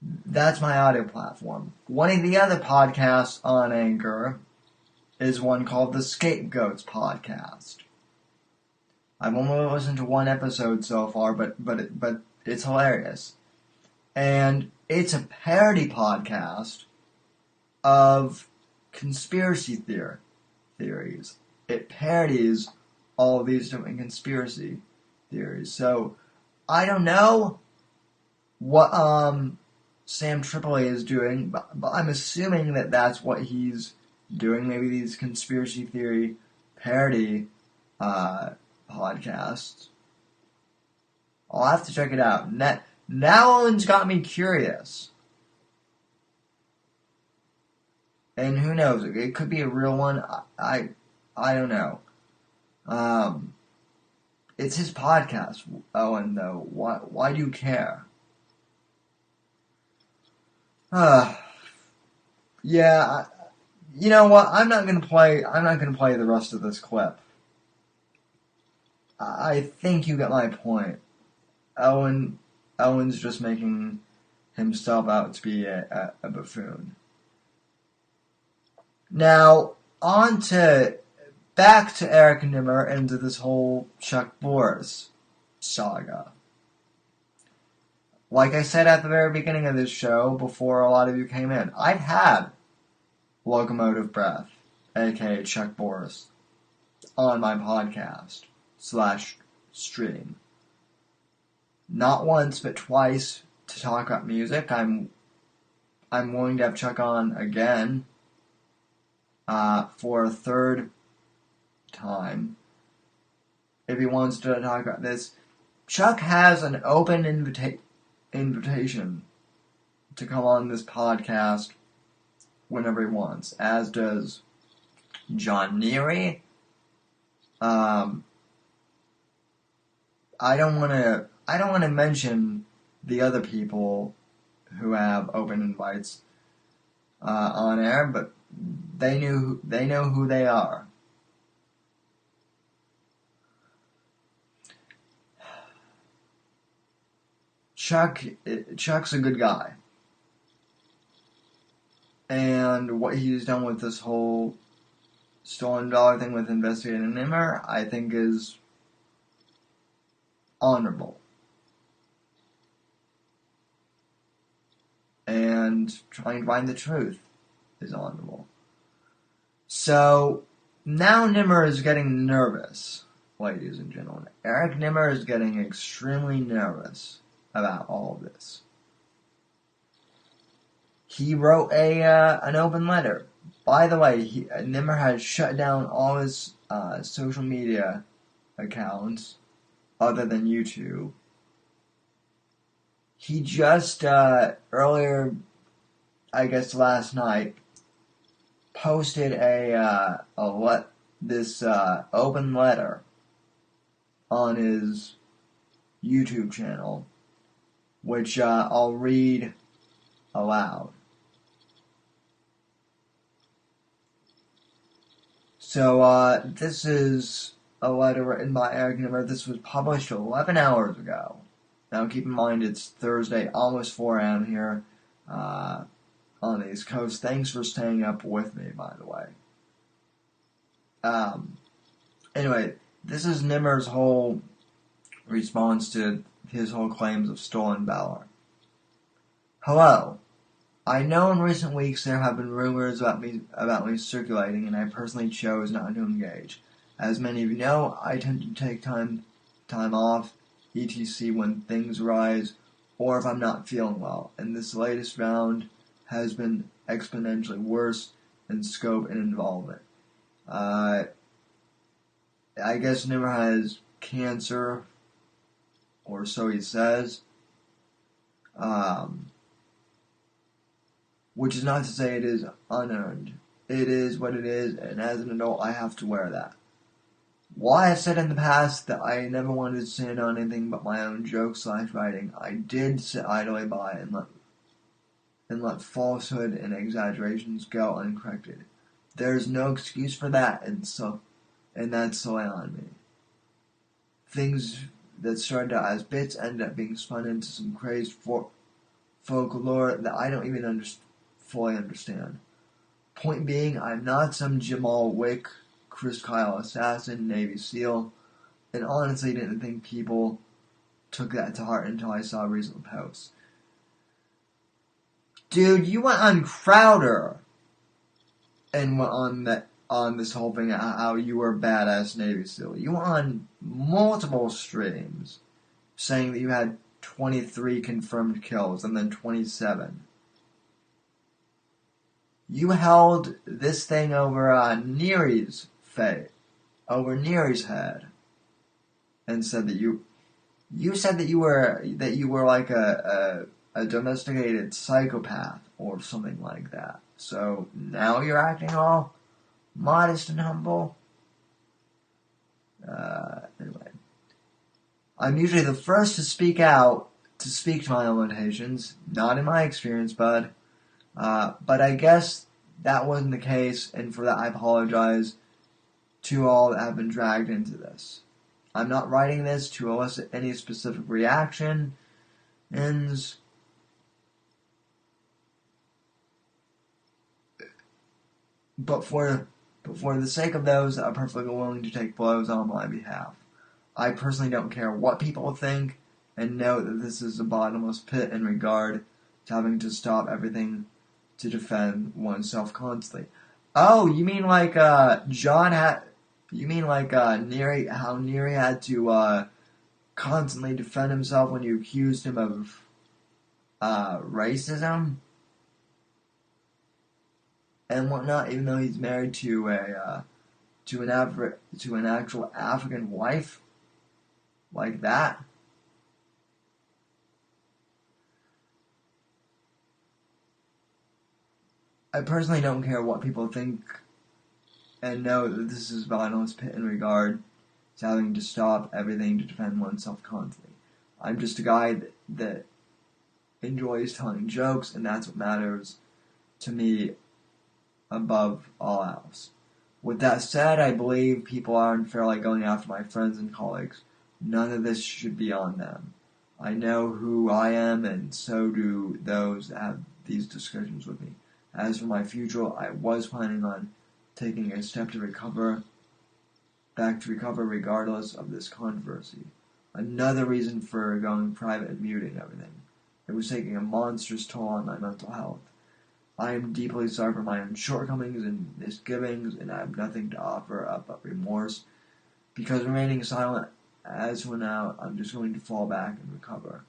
that's my audio platform. One of the other podcasts on Anchor is one called the Scapegoats Podcast. I've only listened to one episode so far, but it's hilarious. And it's a parody podcast of conspiracy theories. It parodies all of these different conspiracy theories. So, I don't know what Sam Tripoli is doing, but I'm assuming that that's what he's doing. Maybe these conspiracy theory parody podcasts. I'll have to check it out. Now Owen's got me curious. And who knows? It could be a real one. I don't know. It's his podcast, Owen, though. Why do you care? Yeah. You know what? I'm not gonna play the rest of this clip. I think you get my point. Owen's just making himself out to be a buffoon. Now, back to Eric Nimmer and to this whole Chuck Boris saga. Like I said at the very beginning of this show, before a lot of you came in, I've had Locomotive Breath, aka Chuck Boris, on my podcast /stream. Not once, but twice, to talk about music. I'm willing to have Chuck on again for a third time if he wants to talk about this. Chuck has an open invitation to come on this podcast whenever he wants, as does John Neary. I don't want to mention the other people who have open invites on air, but they know who they are. Chuck's a good guy. And what he's done with this whole stolen dollar thing with investigating Nimmer, I think is honorable. And trying to find the truth is honorable. So, now Nimmer is getting nervous, ladies and gentlemen. Eric Nimmer is getting extremely nervous about all of this. He wrote an open letter. By the way, Nimmer has shut down all his social media accounts other than YouTube. He just, earlier, I guess last night, posted this open letter on his YouTube channel, which I'll read aloud. So, this is a letter written by Eric Nimmer. This was published 11 hours ago. Now, keep in mind, it's Thursday, almost 4 a.m. here on the East Coast. Thanks for staying up with me, by the way. Anyway, this is Nimmer's whole response to his whole claims of stolen valor. Hello. I know in recent weeks there have been rumors about me circulating, and I personally chose not to engage. As many of you know, I tend to take time off, etc. when things arise, or if I'm not feeling well, and this latest round has been exponentially worse in scope and involvement. I guess Nimmer has cancer, or so he says. Which is not to say it is unearned. It is what it is, and as an adult, I have to wear that. While I have said in the past that I never wanted to stand on anything but my own jokes/writing, I did sit idly by and let falsehood and exaggerations go uncorrected. There is no excuse for that, and that's solely on me. Things that started out as bits ended up being spun into some crazed folklore that I don't even fully understand. Point being, I'm not some Jamal Wick, Chris Kyle assassin, Navy SEAL, and honestly didn't think people took that to heart until I saw a recent post. Dude, you went on Crowder and went on this whole thing how you were a badass Navy SEAL. You went on multiple streams saying that you had 23 confirmed kills and then 27. You held this thing over Neary's head, and said that you said that you were like a domesticated psychopath or something like that. So now you're acting all modest and humble. Anyway, I'm usually the first to speak out, to speak to my own limitations. Not in my experience, bud. But I guess that wasn't the case, and for that I apologize to all that have been dragged into this. I'm not writing this to elicit any specific reaction, but for the sake of those that are perfectly willing to take blows on my behalf. I personally don't care what people think, and know that this is a bottomless pit in regard to having to stop everything to defend oneself constantly. Oh, you mean like Neary, how Neary had to constantly defend himself when you accused him of racism and whatnot, even though he's married to an actual African wife like that. I personally don't care what people think and know that this is violence in regard to having to stop everything to defend oneself constantly. I'm just a guy that enjoys telling jokes, and that's what matters to me above all else. With that said, I believe people are unfairly going after my friends and colleagues. None of this should be on them. I know who I am, and so do those that have these discussions with me. As for my future, I was planning on taking a step to recover regardless of this controversy. Another reason for going private and muting everything. It was taking a monstrous toll on my mental health. I am deeply sorry for my own shortcomings and misgivings, and I have nothing to offer up but remorse. Because remaining silent as for now, I'm just going to fall back and recover.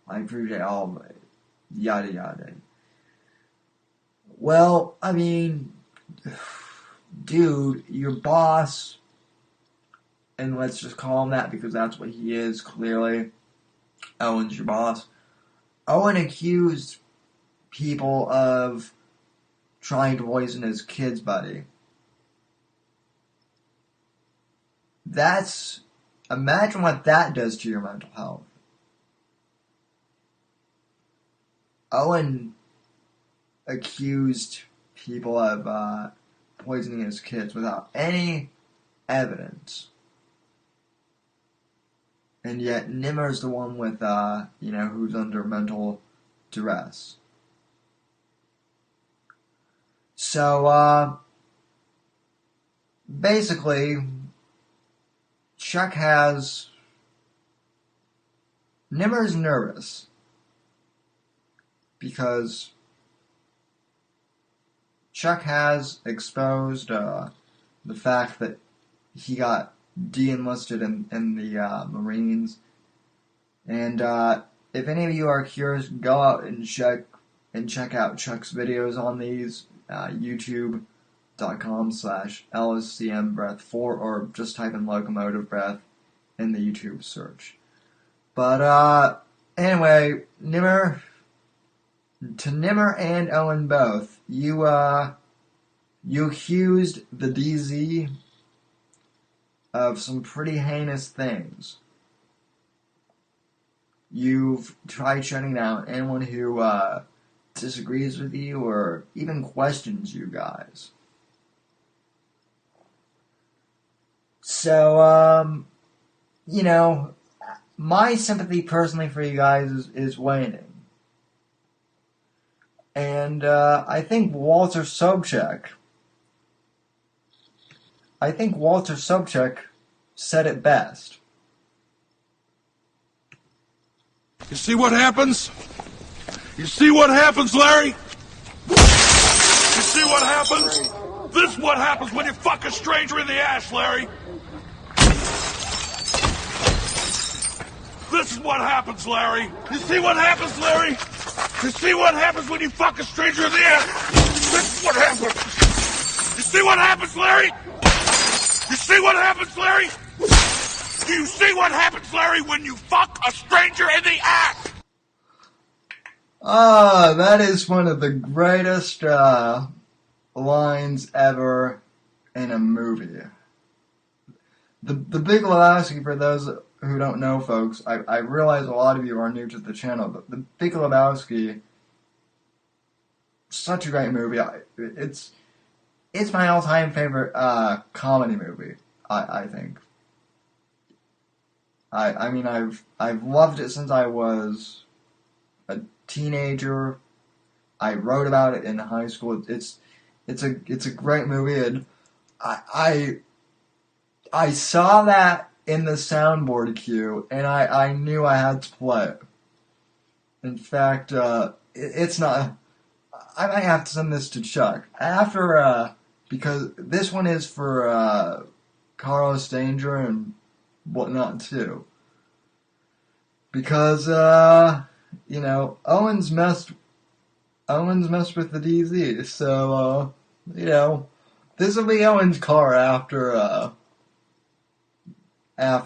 I appreciate all of it. Yada yada. Well, I mean, dude, your boss, and let's just call him that because that's what he is, clearly. Owen's your boss. Owen accused people of trying to poison his kid's buddy. Imagine what that does to your mental health. Owen accused people of poisoning his kids without any evidence. And yet Nimmer's the one with, who's under mental duress. So, basically, Nimmer's nervous because Chuck has exposed the fact that he got de-enlisted in the Marines. And if any of you are curious, go out and check out Chuck's videos on these, youtube.com/LSCMBreath4, or just type in locomotive breath in the YouTube search. But anyway, Nimmer and Owen both, you accused the DZ of some pretty heinous things. You've tried shutting down anyone who disagrees with you or even questions you guys. So, my sympathy personally for you guys is waning. And I think Walter Sobchak said it best. You see what happens? You see what happens, Larry? You see what happens? This is what happens when you fuck a stranger in the ass, Larry. This is what happens, Larry. You see what happens, Larry? You see what happens when you fuck a stranger in the ass? This is what happens. You see what happens, Larry? You see what happens, Larry? Do you see what happens, Larry, when you fuck a stranger in the ass? That is one of the greatest lines ever in a movie. The Big Lebowski, for those who don't know, folks, I realize a lot of you are new to the channel, but The Big Lebowski, such a great movie. It's my all-time favorite comedy movie, I think. I mean, I've loved it since I was a teenager. I wrote about it in high school. It's a great movie, and I saw that in the soundboard queue, and I knew I had to play it. In fact, it's not. I might have to send this to Chuck after, because this one is for Carlos Danger and whatnot too. Because you know, Owen's messed with the DZ, so, you know, this will be Owen's car after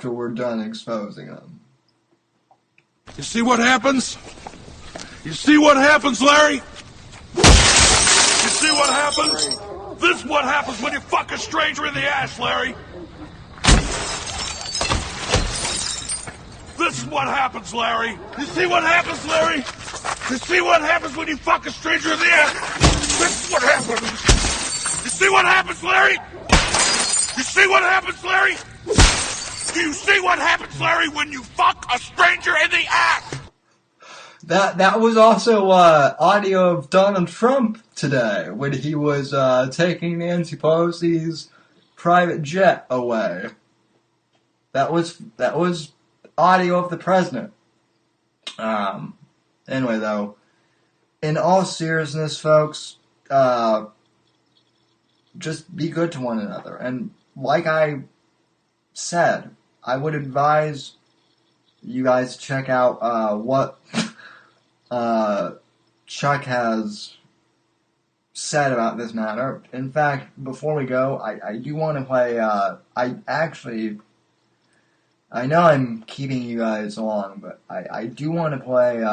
we're done exposing him. You see what happens? You see what happens, Larry? You see what happens? This is what happens when you fuck a stranger in the ass, Larry. This is what happens, Larry. You see what happens, Larry? You see what happens when you fuck a stranger in the ass? This is what happens. You see what happens, Larry? You see what happens, Larry? Do you see what happens, Larry, when you fuck a stranger in the ass? That was also audio of Donald Trump today when he was taking Nancy Pelosi's private jet away. That was audio of the president. Anyway, though, in all seriousness, folks, just be good to one another. And like I said, I would advise you guys to check out what Chuck has said about this matter. In fact, before we go, I do want to play, I know I'm keeping you guys long, but I do want to play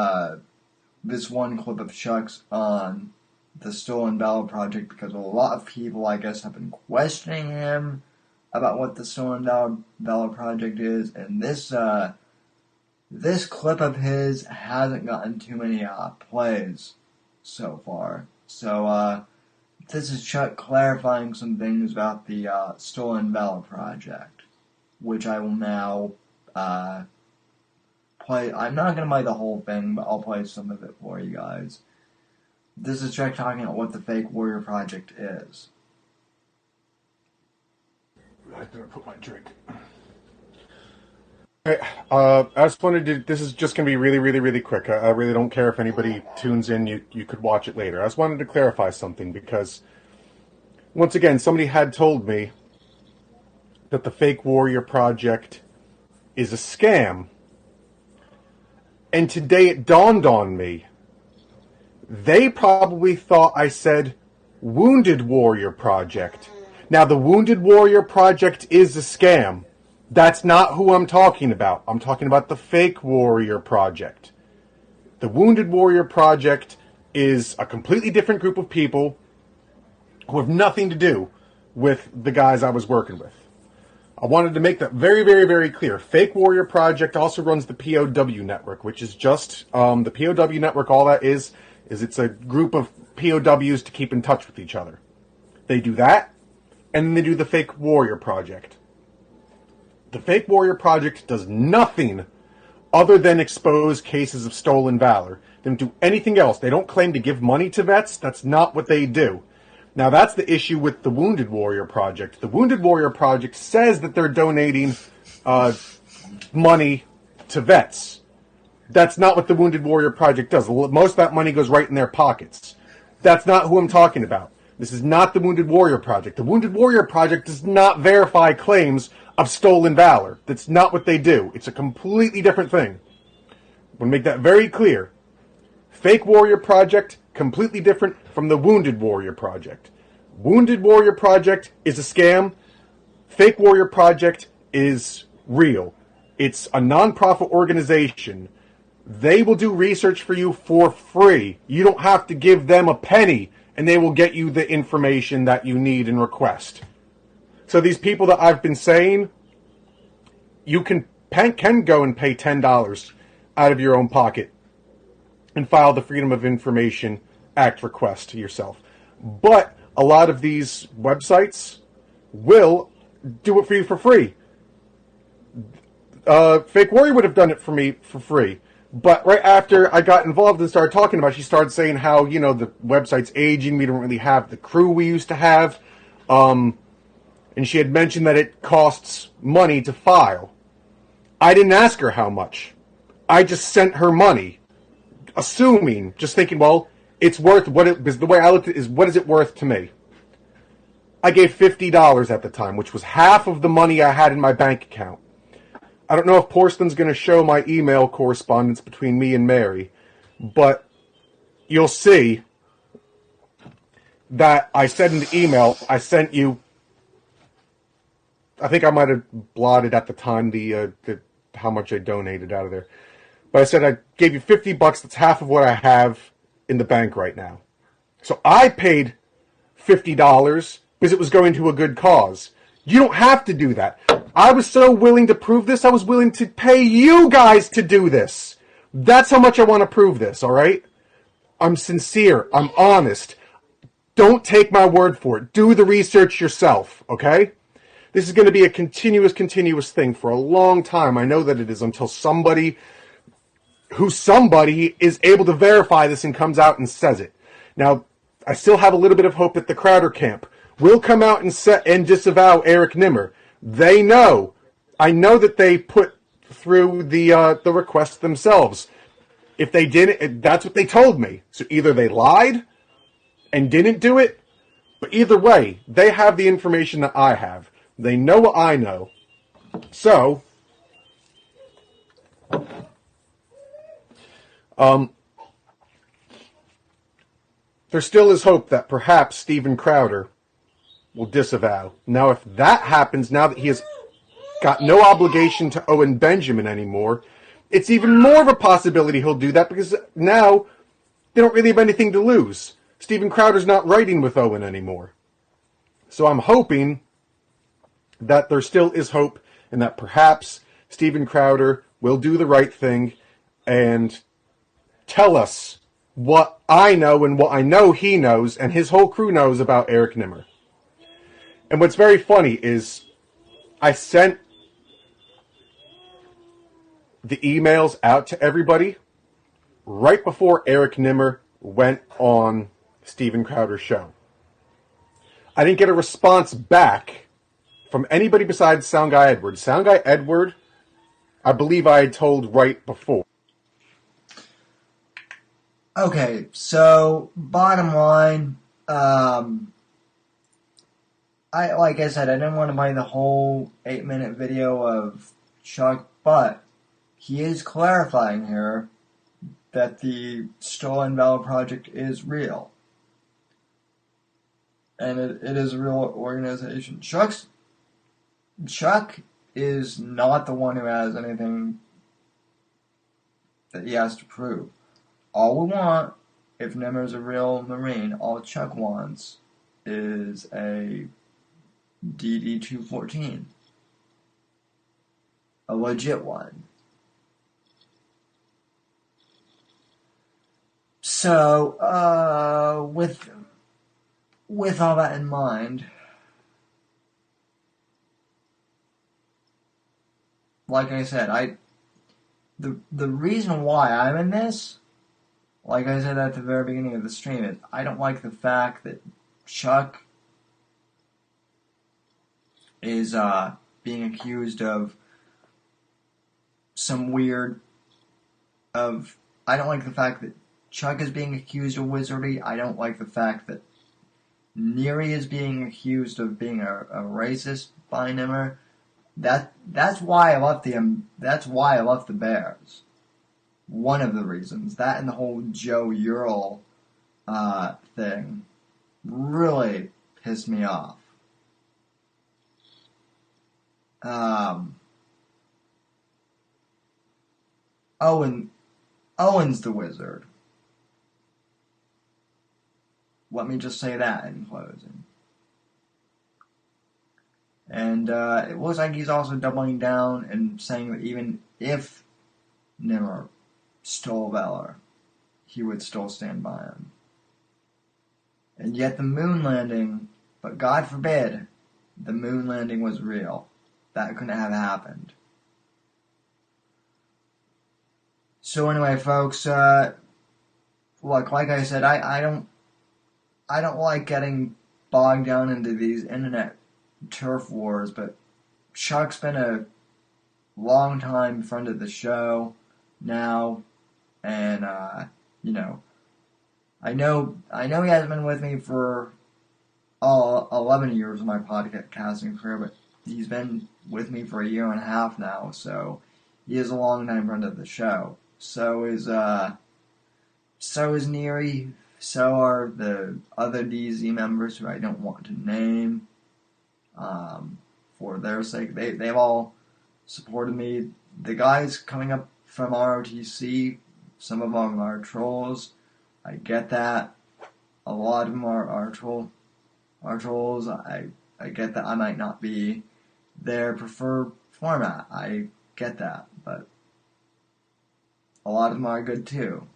this one clip of Chuck's on the Stolen Valor Project, because a lot of people, I guess, have been questioning him about what the Stolen Valor Project is, and this clip of his hasn't gotten too many plays so far. So this is Chuck clarifying some things about the Stolen Valor Project, which I will now play. I'm not going to play the whole thing, but I'll play some of it for you guys. This is Chuck talking about what the Fake Warrior Project is. I better put my drink. Hey, I just wanted to, this is just going to be really, really, really quick. I really don't care if anybody tunes in. You could watch it later. I just wanted to clarify something because, once again, somebody had told me that the Fake Warrior Project is a scam. And today it dawned on me. They probably thought I said Wounded Warrior Project. Now, the Wounded Warrior Project is a scam. That's not who I'm talking about. I'm talking about the Fake Warrior Project. The Wounded Warrior Project is a completely different group of people who have nothing to do with the guys I was working with. I wanted to make that very, very, very clear. Fake Warrior Project also runs the POW network, which is just the POW network. All that is it's a group of POWs to keep in touch with each other. They do that, and then they do the Fake Warrior Project. The Fake Warrior Project does nothing other than expose cases of stolen valor. They don't do anything else. They don't claim to give money to vets. That's not what they do. Now, that's the issue with the Wounded Warrior Project. The Wounded Warrior Project says that they're donating money to vets. That's not what the Wounded Warrior Project does. Most of that money goes right in their pockets. That's not who I'm talking about. This is not the Wounded Warrior Project. The Wounded Warrior Project does not verify claims of stolen valor. That's not what they do. It's a completely different thing. I want to make that very clear. Fake Warrior Project, completely different from the Wounded Warrior Project. Wounded Warrior Project is a scam. Fake Warrior Project is real. It's a non-profit organization. They will do research for you for free. You don't have to give them a penny, and they will get you the information that you need and request. So these people that I've been saying, you can go and pay $10 out of your own pocket and file the Freedom of Information Act request yourself. But a lot of these websites will do it for you for free. Fake Warrior would have done it for me for free. But right after I got involved and started talking about it, she started saying how, the website's aging, we don't really have the crew we used to have. And she had mentioned that it costs money to file. I didn't ask her how much. I just sent her money, assuming, just thinking, well, it's worth what it, because the way I looked at it is, what is it worth to me? I gave $50 at the time, which was half of the money I had in my bank account. I don't know if Porcelain's going to show my email correspondence between me and Mary, but you'll see that I said in the email I sent you, I think I might have blotted at the time the how much I donated out of there. But I said I gave you $50. That's half of what I have in the bank right now. So I paid $50 because it was going to a good cause. You don't have to do that. I was so willing to prove this, I was willing to pay you guys to do this. That's how much I want to prove this, all right? I'm sincere. I'm honest. Don't take my word for it. Do the research yourself, okay? This is going to be a continuous thing for a long time. I know that it is, until somebody is able to verify this and comes out and says it. Now, I still have a little bit of hope that the Crowder camp will come out and disavow Eric Nimmer. They know. I know that they put through the request themselves. If they didn't, that's what they told me. So either they lied and didn't do it, but either way, they have the information that I have. They know what I know. So, there still is hope that perhaps Steven Crowder will disavow. Now, if that happens, now that he has got no obligation to Owen Benjamin anymore, it's even more of a possibility he'll do that, because now they don't really have anything to lose. Steven Crowder's not writing with Owen anymore. So I'm hoping that there still is hope, and that perhaps Steven Crowder will do the right thing and tell us what I know and what I know he knows and his whole crew knows about Eric Nimmer. And what's very funny is I sent the emails out to everybody right before Eric Nimmer went on Steven Crowder's show. I didn't get a response back from anybody besides Sound Guy Edward. Sound Guy Edward, I believe I had told right before. Okay, so bottom line, like I said, I didn't want to play the whole 8-minute video of Chuck, but he is clarifying here that the Stolen Valor Project is real. And it is a real organization. Chuck is not the one who has anything that he has to prove. All we want, if Nimmer's a real Marine, all Chuck wants is a DD-214. A legit one. So, with all that in mind, like I said, the reason why I'm in this, like I said at the very beginning of the stream, is I don't like the fact that Chuck is being accused of some weird of. I don't like the fact that Chuck is being accused of wizardry. I don't like the fact that Neary is being accused of being a racist by Nimmer. That's why I left the Bears. One of the reasons. That and the whole Joe Ural thing really pissed me off. Owen's the wizard. Let me just say that in closing. And it looks like he's also doubling down and saying that even if Nimmer stole Valor, he would still stand by him. And yet the moon landing, but God forbid, the moon landing was real. That couldn't have happened. So anyway, folks, look, like I said, I don't like getting bogged down into these internet turf wars, but Chuck's been a long time friend of the show now, and I know he hasn't been with me for all 11 years of my podcasting career, but he's been with me for a year and a half now, so he is a long time friend of the show. So is So is Neary. So are the other DZ members who I don't want to name. For their sake, they've all supported me. The guys coming up from ROTC, some of them are trolls. I get that. A lot of them are trolls. I get that I might not be their preferred format. I get that, but a lot of them are good too.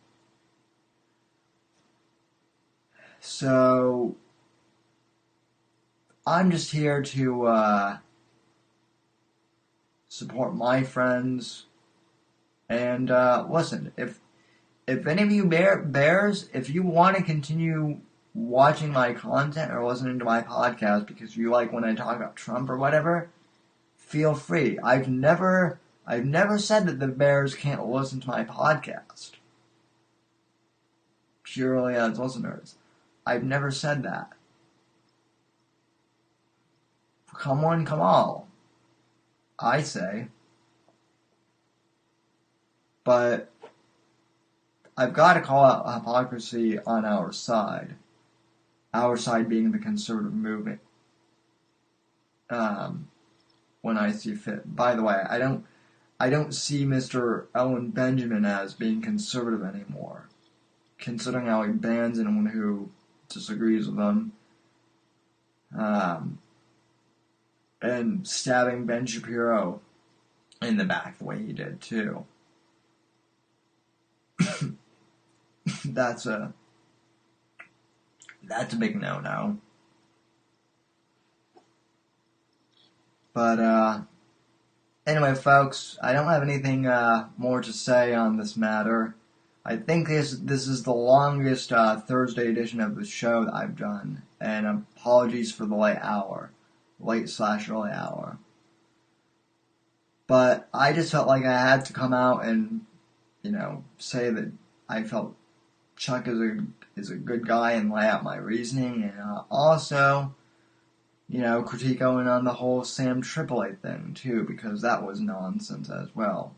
So I'm just here to support my friends. And listen, if any of you bears, if you want to continue watching my content or listening to my podcast because you like when I talk about Trump or whatever, feel free. I've never said that the bears can't listen to my podcast purely as listeners. I've never said that. Come one, come all, I say. But I've got to call out hypocrisy on our side. Our side being the conservative movement. When I see fit. By the way, I don't see Mr. Owen Benjamin as being conservative anymore, considering how he bans anyone who disagrees with him. And stabbing Ben Shapiro in the back the way he did too. That's a big no-no. But anyway, folks, I don't have anything more to say on this matter. I think this is the longest Thursday edition of the show that I've done, and apologies for the late/early hour. But I just felt like I had to come out and, say that I felt Chuck is a good guy and lay out my reasoning, and also, critique Owen on the whole Sam Tripoli thing too, because that was nonsense as well.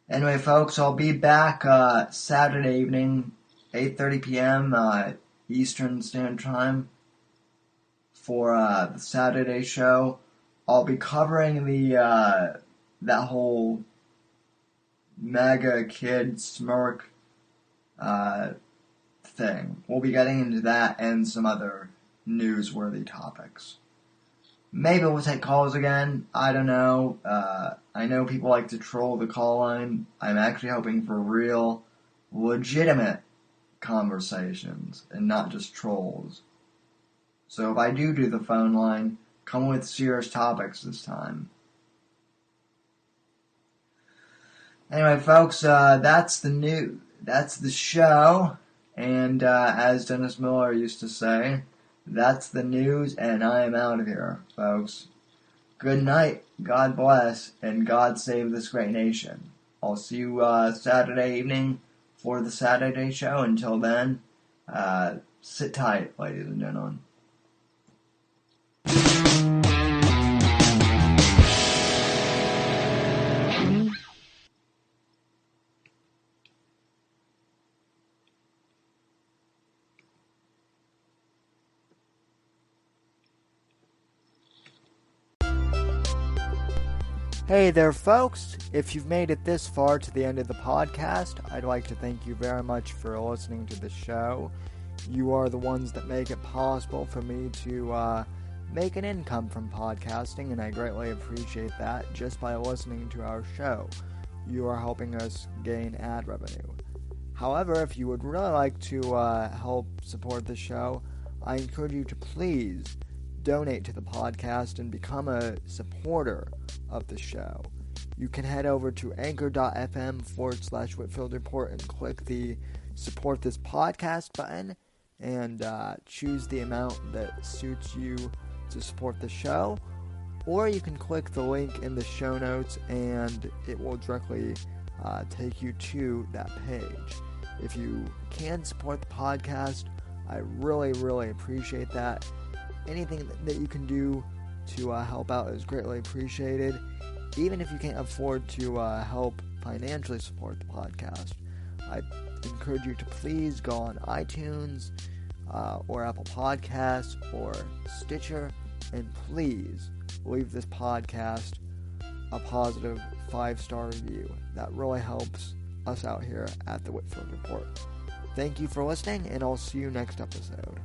Anyway, folks, I'll be back Saturday evening, 8:30 p.m. Eastern Standard Time for the Saturday show. I'll be covering that whole MAGA kid smirk thing. We'll be getting into that and some other newsworthy topics. Maybe we'll take calls again. I don't know. I know people like to troll the call line. I'm actually hoping for real, legitimate conversations and not just trolls. So if I do the phone line, come with serious topics this time. Anyway, folks, that's the show, and as Dennis Miller used to say, that's the news, and I am out of here, folks. Good night, God bless, and God save this great nation. I'll see you Saturday evening for the Saturday show. Until then, sit tight, ladies and gentlemen. Hey there, folks. If you've made it this far to the end of the podcast, I'd like to thank you very much for listening to the show. You are the ones that make it possible for me to make an income from podcasting, and I greatly appreciate that just by listening to our show. You are helping us gain ad revenue. However, if you would really like to help support the show, I encourage you to please donate to the podcast and become a supporter of the show. You can head over to anchor.fm/Whitfield Report and click the support this podcast button and choose the amount that suits you to support the show. Or you can click the link in the show notes and it will directly take you to that page. If you can support the podcast, I really, really appreciate that. Anything that you can do to help out is greatly appreciated. Even if you can't afford to help financially support the podcast, encourage you to please go on iTunes or Apple Podcasts or Stitcher, and please leave this podcast a positive 5-star review. That really helps us out here at the Whitfield Report. Thank you for listening, and I'll see you next episode.